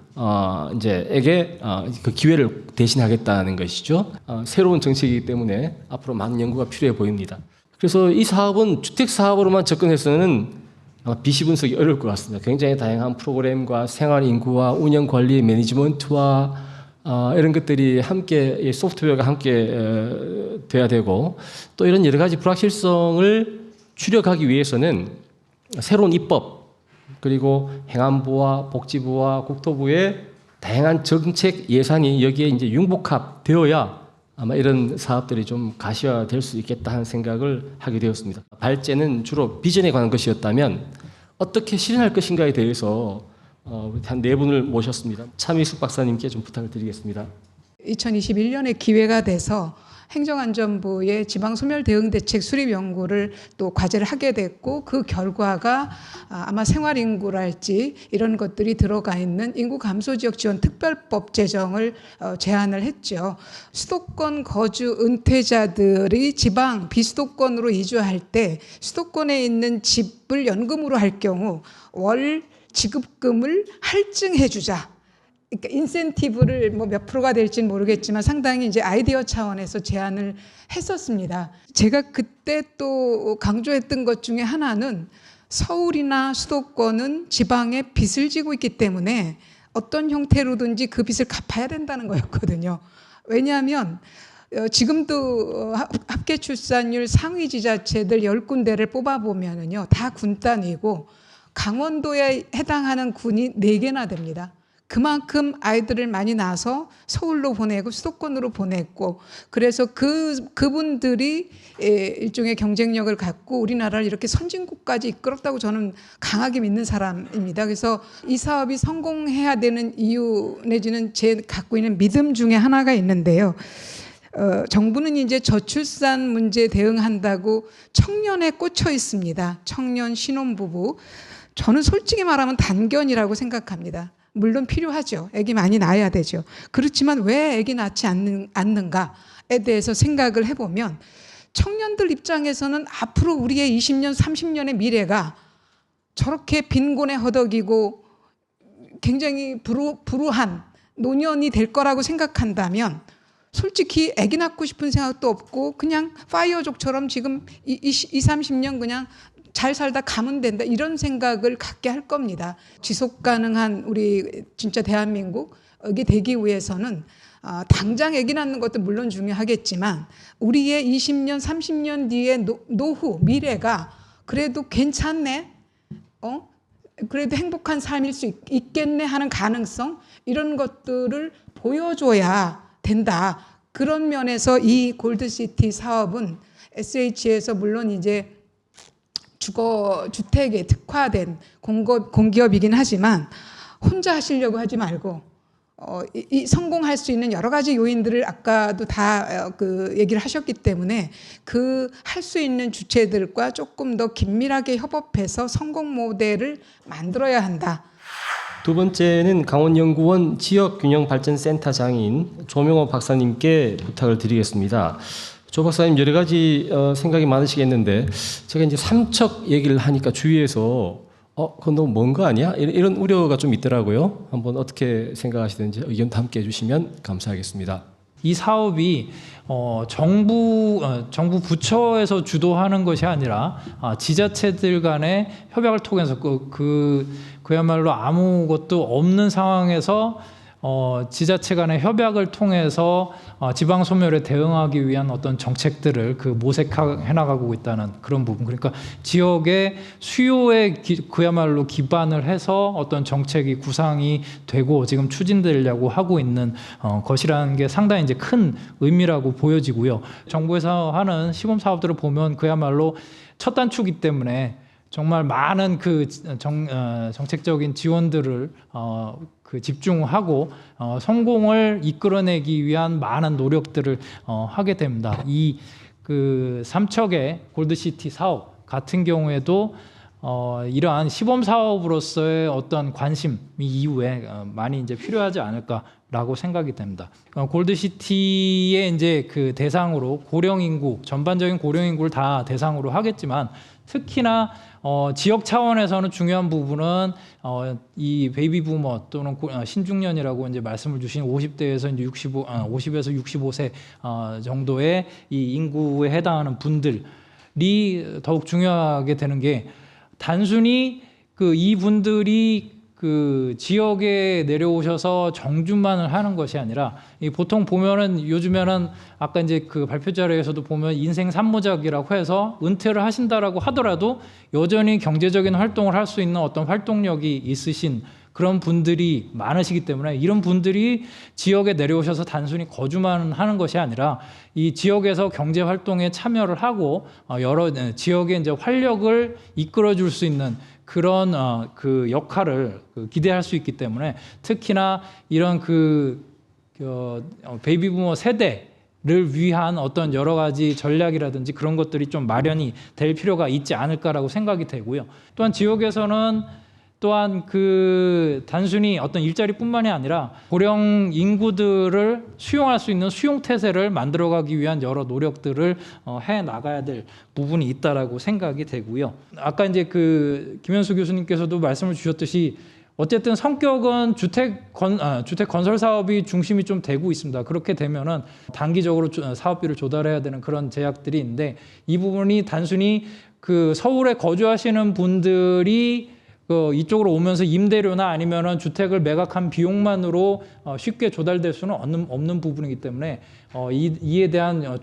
에게 그 기회를 대신하겠다는 것이죠. 새로운 정책이기 때문에 앞으로 많은 연구가 필요해 보입니다. 그래서 이 사업은 주택 사업으로만 접근해서는 비시 분석이 어려울 것 같습니다. 굉장히 다양한 프로그램과 생활 인구와 운영 관리 매니지먼트와 이런 것들이 함께 소프트웨어가 함께 돼야 되고 또 이런 여러 가지 불확실성을 줄여가기 위해서는 새로운 입법 그리고 행안부와 복지부와 국토부의 다양한 정책 예산이 여기에 이제 융복합되어야 아마 이런 사업들이 좀 가시화될 수 있겠다 하는 생각을 하게 되었습니다. 발제는 주로 비전에 관한 것이었다면 어떻게 실현할 것인가에 대해서 한 4분을 모셨습니다. 차미숙 박사님께 좀 부탁을 드리겠습니다. 2021년에 기회가 돼서 행정안전부의 지방소멸대응대책 수립 연구를 또 과제를 하게 됐고 그 결과가 아마 생활인구랄지 이런 것들이 들어가 있는 인구감소지역 지원 특별법 제정을 제안을 했죠. 수도권 거주 은퇴자들이 지방 비수도권으로 이주할 때 수도권에 있는 집을 연금으로 할 경우 월 지급금을 할증해 주자. 그러니까 인센티브를 뭐 몇 프로가 될지는 모르겠지만 상당히 이제 아이디어 차원에서 제안을 했었습니다. 제가 그때 또 강조했던 것 중에 하나는 서울이나 수도권은 지방에 빚을 지고 있기 때문에 어떤 형태로든지 그 빚을 갚아야 된다는 거였거든요. 왜냐하면 지금도 합계 출산율 상위 지자체들 10군데를 뽑아보면은요, 다 군 단위고 강원도에 해당하는 군이 4개나 됩니다. 그만큼 아이들을 많이 낳아서 서울로 보내고 수도권으로 보냈고 그래서 그분들이 일종의 경쟁력을 갖고 우리나라를 이렇게 선진국까지 이끌었다고 저는 강하게 믿는 사람입니다. 그래서 이 사업이 성공해야 되는 이유 내지는 제 갖고 있는 믿음 중에 하나가 있는데요. 정부는 이제 저출산 문제에 대응한다고 청년에 꽂혀 있습니다. 청년 신혼부부. 저는 솔직히 말하면 단견이라고 생각합니다. 물론 필요하죠. 아기 많이 낳아야 되죠. 그렇지만 왜 아기 낳지 않는가에 대해서 생각을 해보면 청년들 입장에서는 앞으로 우리의 20년, 30년의 미래가 저렇게 빈곤에 허덕이고 굉장히 불우한 노년이 될 거라고 생각한다면 솔직히 아기 낳고 싶은 생각도 없고 그냥 파이어족처럼 지금 30년 그냥 잘 살다 가면 된다 이런 생각을 갖게 할 겁니다. 지속 가능한 우리 진짜 대한민국이 되기 위해서는 당장 아기 낳는 것도 물론 중요하겠지만 우리의 20년, 30년 뒤의 노후, 미래가 그래도 괜찮네, 그래도 행복한 삶일 수 있겠네 하는 가능성 이런 것들을 보여줘야 된다. 그런 면에서 이 골드시티 사업은 SH에서 물론 이제 주거주택에 특화된 공기업이긴 하지만 혼자 하시려고 하지 말고 이 성공할 수 있는 여러 가지 요인들을 아까도 다 얘기를 하셨기 때문에 그 할 수 있는 주체들과 조금 더 긴밀하게 협업해서 성공 모델을 만들어야 한다. 두 번째는 강원연구원 지역균형발전센터장인 조명호 박사님께 부탁을 드리겠습니다. 조 박사님 여러 가지 생각이 많으시겠는데 제가 이제 삼척 얘기를 하니까 주위에서 그건 너무 먼 거 아니야? 이런 우려가 좀 있더라고요. 한번 어떻게 생각하시는지 의견도 함께 해주시면 감사하겠습니다. 이 사업이 정부 부처에서 주도하는 것이 아니라 지자체들 간의 협약을 통해서 그야말로 아무것도 없는 상황에서 지자체 간의 협약을 통해서 지방 소멸에 대응하기 위한 어떤 정책들을 모색해 나가고 있다는 그런 부분. 그러니까 지역의 수요에 그야말로 기반을 해서 어떤 정책이 구상이 되고 지금 추진되려고 하고 있는 것이라는 게 상당히 이제 큰 의미라고 보여지고요. 정부에서 하는 시범 사업들을 보면 그야말로 첫 단추기 때문에 정말 많은 정책적인 지원들을 집중하고 성공을 이끌어내기 위한 많은 노력들을 하게 됩니다. 이 삼척의 골드시티 사업 같은 경우에도 이러한 시범 사업으로서의 어떤 관심이 이후에 많이 이제 필요하지 않을까라고 생각이 됩니다. 골드시티의 이제 대상으로 고령 인구, 전반적인 고령 인구를 다 대상으로 하겠지만 특히나 지역 차원에서는 중요한 부분은 이 베이비 부머 또는 신중년이라고 이제 말씀을 주신 50대에서 이제 50에서 65세 정도의 이 인구에 해당하는 분들이 더욱 중요하게 되는 게 단순히 이 분들이 지역에 내려오셔서 정주만을 하는 것이 아니라 보통 보면은 요즘에는 아까 이제 발표 자료에서도 보면 인생 산모작이라고 해서 은퇴를 하신다라고 하더라도 여전히 경제적인 활동을 할 수 있는 어떤 활동력이 있으신 그런 분들이 많으시기 때문에 이런 분들이 지역에 내려오셔서 단순히 거주만 하는 것이 아니라 이 지역에서 경제 활동에 참여를 하고 여러 지역의 이제 활력을 이끌어 줄 수 있는 그런 역할을 기대할 수 있기 때문에 특히나 이런 베이비 부머 세대를 위한 어떤 여러 가지 전략이라든지 그런 것들이 좀 마련이 될 필요가 있지 않을까라고 생각이 되고요. 또한 지역에서는 또한 단순히 어떤 일자리뿐만이 아니라 고령 인구들을 수용할 수 있는 수용 태세를 만들어가기 위한 여러 노력들을 해 나가야 될 부분이 있다라고 생각이 되고요. 아까 이제 김현수 교수님께서도 말씀을 주셨듯이 어쨌든 성격은 주택 건설 사업이 중심이 좀 되고 있습니다. 그렇게 되면은 단기적으로 사업비를 조달해야 되는 그런 제약들이 있는데 이 부분이 단순히 서울에 거주하시는 분들이 이쪽으로 오면서 임대료나 아니면은 주택을 매각한 비용만으로 쉽게 조달될 수는 없는 부분이기 때문에 이에 대한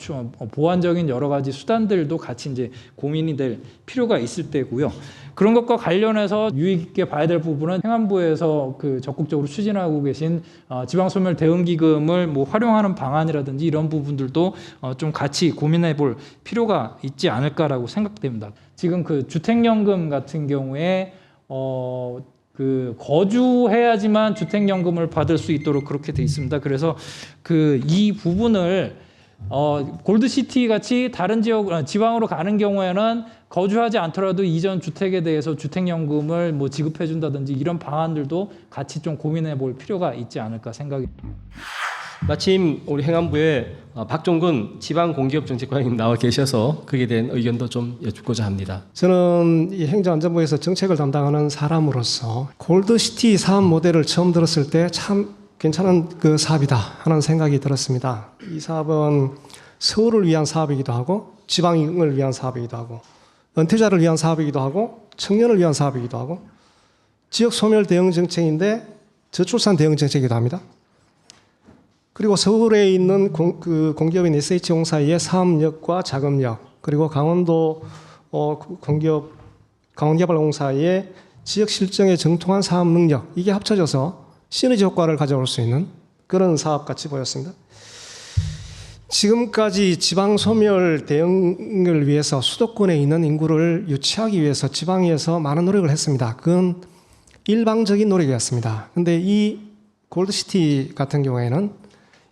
보완적인 여러 가지 수단들도 같이 이제 고민이 될 필요가 있을 때고요. 그런 것과 관련해서 유의 깊게 봐야 될 부분은 행안부에서 적극적으로 추진하고 계신 지방소멸 대응기금을 활용하는 방안이라든지 이런 부분들도 좀 같이 고민해 볼 필요가 있지 않을까라고 생각됩니다. 지금 주택연금 같은 경우에 거주해야지만 주택연금을 받을 수 있도록 그렇게 돼 있습니다. 그래서 이 부분을 골드시티 같이 다른 지방으로 가는 경우에는 거주하지 않더라도 이전 주택에 대해서 주택연금을 지급해 준다든지 이런 방안들도 같이 좀 고민해 볼 필요가 있지 않을까 생각이 듭니다. 마침 우리 행안부에 박종근 지방공기업정책관님 나와 계셔서 거기에 대한 의견도 좀 여쭙고자 합니다. 저는 이 행정안전부에서 정책을 담당하는 사람으로서 골드시티 사업 모델을 처음 들었을 때 참 괜찮은 그 사업이다 하는 생각이 들었습니다. 이 사업은 서울을 위한 사업이기도 하고 지방을 위한 사업이기도 하고 은퇴자를 위한 사업이기도 하고 청년을 위한 사업이기도 하고 지역 소멸 대응 정책인데 저출산 대응 정책이기도 합니다. 그리고 서울에 있는 공기업인 SH공사의 사업력과 자금력, 그리고 강원도 공기업 강원개발공사의 지역 실정에 정통한 사업 능력, 이게 합쳐져서 시너지 효과를 가져올 수 있는 그런 사업 같이 보였습니다. 지금까지 지방 소멸 대응을 위해서 수도권에 있는 인구를 유치하기 위해서 지방에서 많은 노력을 했습니다. 그건 일방적인 노력이었습니다. 그런데 이 골드시티 같은 경우에는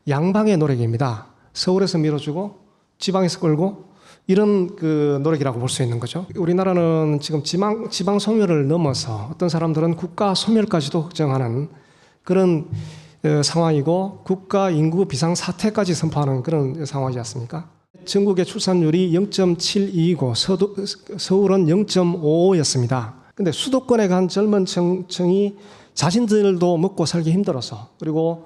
양방의 노력입니다. 서울에서 밀어주고 지방에서 끌고 이런 그 노력이라고 볼 수 있는 거죠. 우리나라는 지금 지방 소멸을 넘어서 어떤 사람들은 국가 소멸까지도 걱정하는 그런 상황이고 국가 인구 비상 사태까지 선포하는 그런 상황이지 않습니까? 전국의 출산율이 0.72이고 서울은 0.55였습니다. 근데 수도권에 간 젊은 층이 자신들도 먹고 살기 힘들어서, 그리고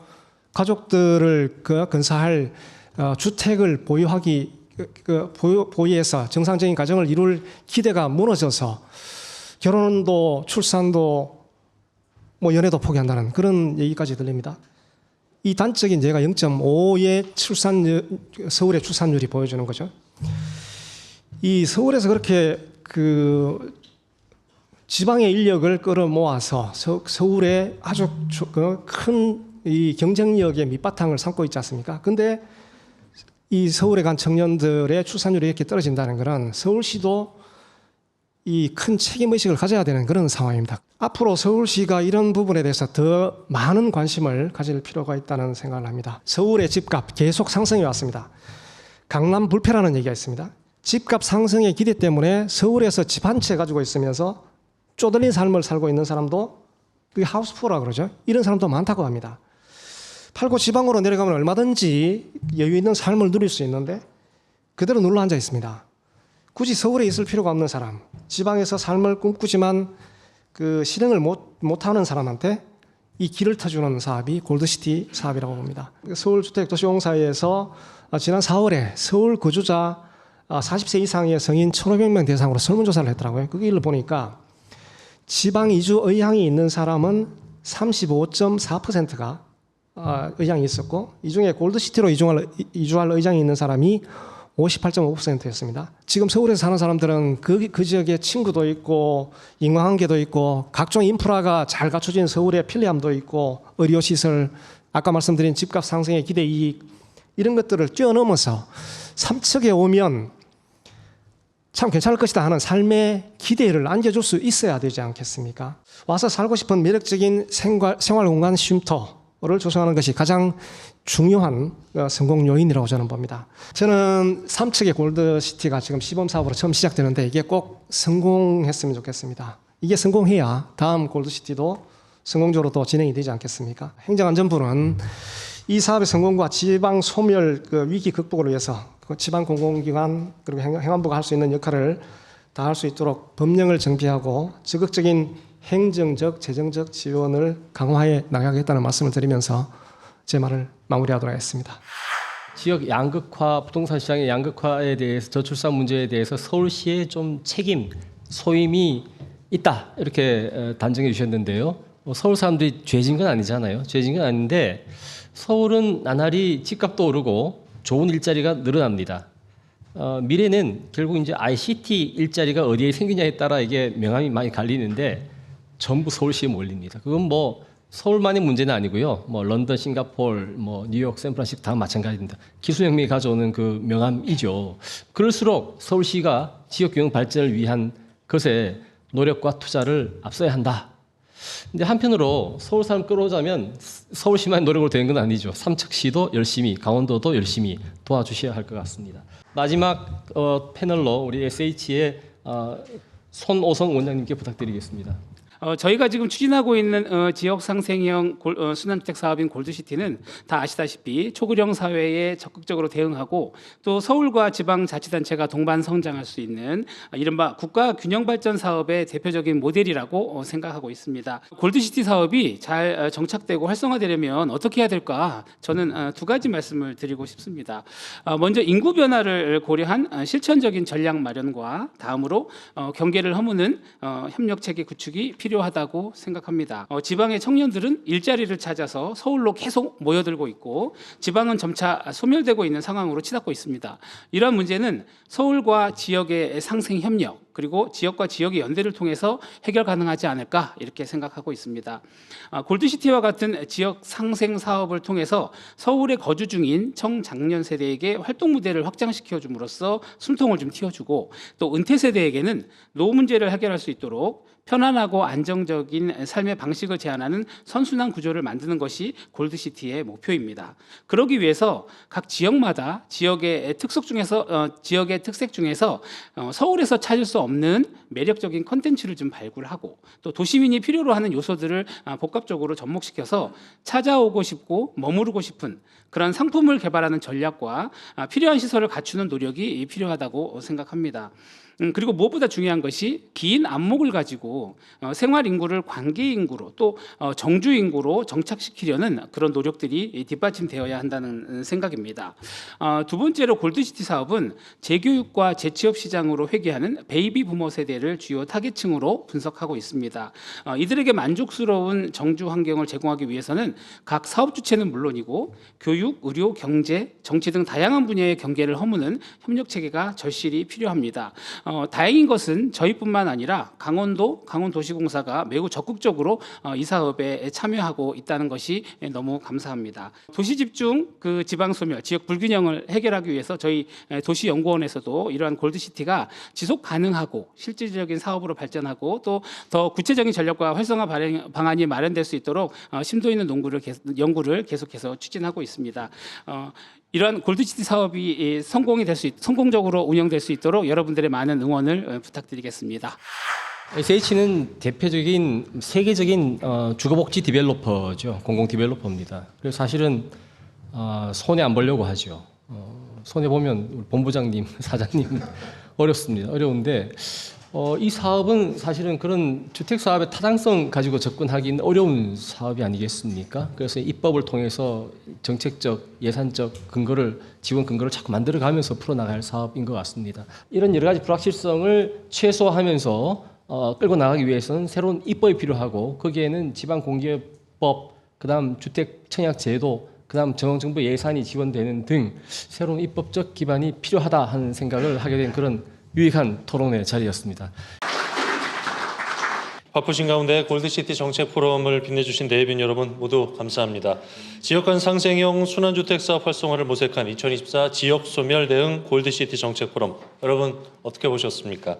가족들을 근사할 주택을 보유해서 정상적인 가정을 이룰 기대가 무너져서 결혼도 출산도 연애도 포기한다는 그런 얘기까지 들립니다. 이 단적인 예가 0.5의 서울의 출산율이 보여주는 거죠. 이 서울에서 그렇게 지방의 인력을 끌어모아서 서울에 아주 큰 이 경쟁력의 밑바탕을 삼고 있지 않습니까? 근데 이 서울에 간 청년들의 출산율이 이렇게 떨어진다는 것은 서울시도 이 큰 책임의식을 가져야 되는 그런 상황입니다. 앞으로 서울시가 이런 부분에 대해서 더 많은 관심을 가질 필요가 있다는 생각을 합니다. 서울의 집값 계속 상승해 왔습니다. 강남 불패라는 얘기가 있습니다. 집값 상승의 기대 때문에 서울에서 집 한 채 가지고 있으면서 쪼들린 삶을 살고 있는 사람도, 그게 하우스푸어라 그러죠. 이런 사람도 많다고 합니다. 팔고 지방으로 내려가면 얼마든지 여유 있는 삶을 누릴 수 있는데 그대로 눌러 앉아 있습니다. 굳이 서울에 있을 필요가 없는 사람, 지방에서 삶을 꿈꾸지만 실행을 못하는 사람한테 이 길을 터주는 사업이 골드시티 사업이라고 봅니다. 서울주택도시공사에서 지난 4월에 서울 거주자 40세 이상의 성인 1,500명 대상으로 설문조사를 했더라고요. 거기를 보니까 지방 이주 의향이 있는 사람은 35.4%가 의향이 있었고, 이 중에 골드시티로 이주할 의향이 있는 사람이 58.5%였습니다. 지금 서울에서 사는 사람들은 그 지역에 친구도 있고 인간관계도 있고 각종 인프라가 잘 갖춰진 서울의 편리함도 있고 의료시설, 아까 말씀드린 집값 상승의 기대 이익, 이런 것들을 뛰어넘어서 삼척에 오면 참 괜찮을 것이다 하는 삶의 기대를 안겨줄 수 있어야 되지 않겠습니까? 와서 살고 싶은 매력적인 생활공간 쉼터를 조성하는 것이 가장 중요한 성공 요인이라고 저는 봅니다. 저는 삼척의 골드시티가 지금 시범사업으로 처음 시작되는데 이게 꼭 성공했으면 좋겠습니다. 이게 성공해야 다음 골드시티도 성공적으로 또 진행이 되지 않겠습니까? 행정안전부는 이 사업의 성공과 지방 소멸 위기 극복을 위해서 지방 공공기관 그리고 행안부가 할 수 있는 역할을 다 할 수 있도록 법령을 정비하고 적극적인 행정적, 재정적 지원을 강화해 나가겠다는 말씀을 드리면서 제 말을 마무리하도록 하겠습니다. 지역 양극화, 부동산 시장의 양극화에 대해서, 저출산 문제에 대해서 서울시의 좀 책임, 소임이 있다 이렇게 단정해 주셨는데요. 서울 사람들이 죄진 건 아니잖아요. 죄진 건 아닌데 서울은 나날이 집값도 오르고 좋은 일자리가 늘어납니다. 미래는 결국 이제 ICT 일자리가 어디에 생기냐에 따라 이게 명암이 많이 갈리는데 전부 서울시에 몰립니다. 그건 뭐 서울만의 문제는 아니고요. 뭐 런던, 싱가포르, 뭐 뉴욕, 샌프란시스코 다 마찬가지입니다. 기술혁명이 가져오는 그 명암이죠. 그럴수록 서울시가 지역경영 발전을 위한 것에 노력과 투자를 앞서야 한다. 근데 한편으로 서울 사람 끌어오자면 서울시만 노력으로 되는 건 아니죠. 삼척시도 열심히, 강원도도 열심히 도와주셔야 할 것 같습니다. 마지막 패널로 우리 SH의 손오성 원장님께 부탁드리겠습니다. 저희가 지금 추진하고 있는 지역 상생형 순환주택 사업인 골드시티는 다 아시다시피 초고령 사회에 적극적으로 대응하고 또 서울과 지방자치단체가 동반 성장할 수 있는 이른바 국가 균형 발전 사업의 대표적인 모델이라고 생각하고 있습니다. 골드시티 사업이 잘 정착되고 활성화되려면 어떻게 해야 될까? 저는 두 가지 말씀을 드리고 싶습니다. 먼저 인구 변화를 고려한 실천적인 전략 마련과 다음으로 경계를 허무는 협력 체계 구축이 필요하다고 생각합니다. 지방의 청년들은 일자리를 찾아서 서울로 계속 모여들고 있고 지방은 점차 소멸되고 있는 상황으로 치닫고 있습니다. 이러한 문제는 서울과 지역의 상생 협력 그리고 지역과 지역의 연대를 통해서 해결 가능하지 않을까 이렇게 생각하고 있습니다. 골드시티와 같은 지역 상생 사업을 통해서 서울에 거주 중인 청장년 세대에게 활동 무대를 확장시켜 줌으로써 숨통을 좀 틔워주고 또 은퇴 세대에게는 노후 문제를 해결할 수 있도록 편안하고 안정적인 삶의 방식을 제안하는 선순환 구조를 만드는 것이 골드시티의 목표입니다. 그러기 위해서 각 지역마다 지역의 특색 중에서 서울에서 찾을 수 없는 매력적인 컨텐츠를 좀 발굴하고 또 도시민이 필요로 하는 요소들을 복합적으로 접목시켜서 찾아오고 싶고 머무르고 싶은 그런 상품을 개발하는 전략과 필요한 시설을 갖추는 노력이 필요하다고 생각합니다. 그리고 무엇보다 중요한 것이 긴 안목을 가지고 생활 인구를 관계 인구로 또 정주 인구로 정착시키려는 그런 노력들이 뒷받침되어야 한다는 생각입니다. 두 번째로 골드시티 사업은 재교육과 재취업 시장으로 회귀하는 베이비 부머 세대를 주요 타겟층으로 분석하고 있습니다. 이들에게 만족스러운 정주 환경을 제공하기 위해서는 각 사업 주체는 물론이고 교육, 의료, 경제, 정치 등 다양한 분야의 경계를 허무는 협력 체계가 절실히 필요합니다. 다행인 것은 저희뿐만 아니라 강원도시공사가 매우 적극적으로 이 사업에 참여하고 있다는 것이 너무 감사합니다. 도시 집중, 지방 소멸, 지역 불균형을 해결하기 위해서 저희 도시연구원에서도 이러한 골드시티가 지속 가능하고 실질적인 사업으로 발전하고 또 더 구체적인 전략과 활성화 방안이 마련될 수 있도록 심도 있는 연구를 계속해서 추진하고 있습니다. 이러한 골드시티 사업이 성공적으로 운영될 수 있도록 여러분들의 많은 응원을 부탁드리겠습니다. SH는 대표적인 세계적인 주거복지 디벨로퍼죠. 공공 디벨로퍼입니다. 그래서 사실은 손해 안 보려고 하죠. 손해 보면 우리 본부장님, 사장님 어렵습니다. 어려운데 이 사업은 사실은 그런 주택 사업의 타당성 가지고 접근하기는 어려운 사업이 아니겠습니까? 그래서 입법을 통해서 정책적, 예산적 지원 근거를 자꾸 만들어가면서 풀어나갈 사업인 것 같습니다. 이런 여러 가지 불확실성을 최소화하면서 끌고 나가기 위해서는 새로운 입법이 필요하고 거기에는 지방공개법, 그다음 주택 청약 제도, 그다음 정부 예산이 지원되는 등 새로운 입법적 기반이 필요하다 하는 생각을 하게 된 그런 유익한 토론회 자리였습니다. 바쁘신 가운데 골드시티 정책 포럼을 빛내주신 대의빈 여러분 모두 감사합니다. 지역 간 상생형 순환주택 사업 활성화를 모색한 2024 지역 소멸 대응 골드시티 정책 포럼 여러분 어떻게 보셨습니까?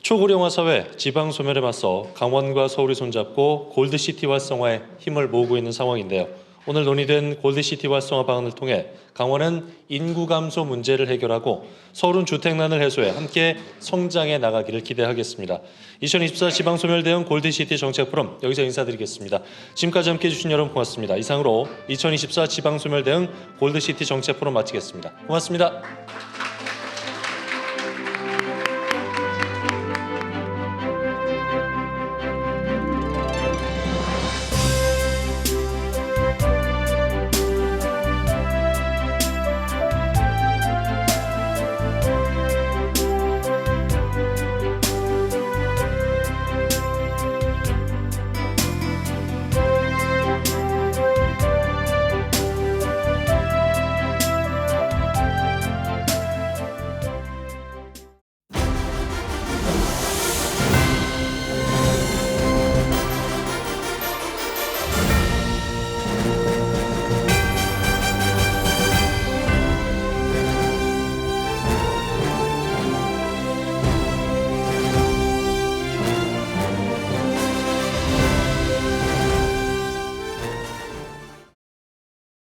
초고령화 사회 지방 소멸에 맞서 강원과 서울이 손잡고 골드시티 활성화에 힘을 모으고 있는 상황인데요. 오늘 논의된 골드시티 활성화 방안을 통해 강원은 인구 감소 문제를 해결하고 서울은 주택난을 해소해 함께 성장해 나가기를 기대하겠습니다. 2024 지방소멸 대응 골드시티 정책 포럼 여기서 인사드리겠습니다. 지금까지 함께해 주신 여러분 고맙습니다. 이상으로 2024 지방소멸 대응 골드시티 정책 포럼 마치겠습니다. 고맙습니다.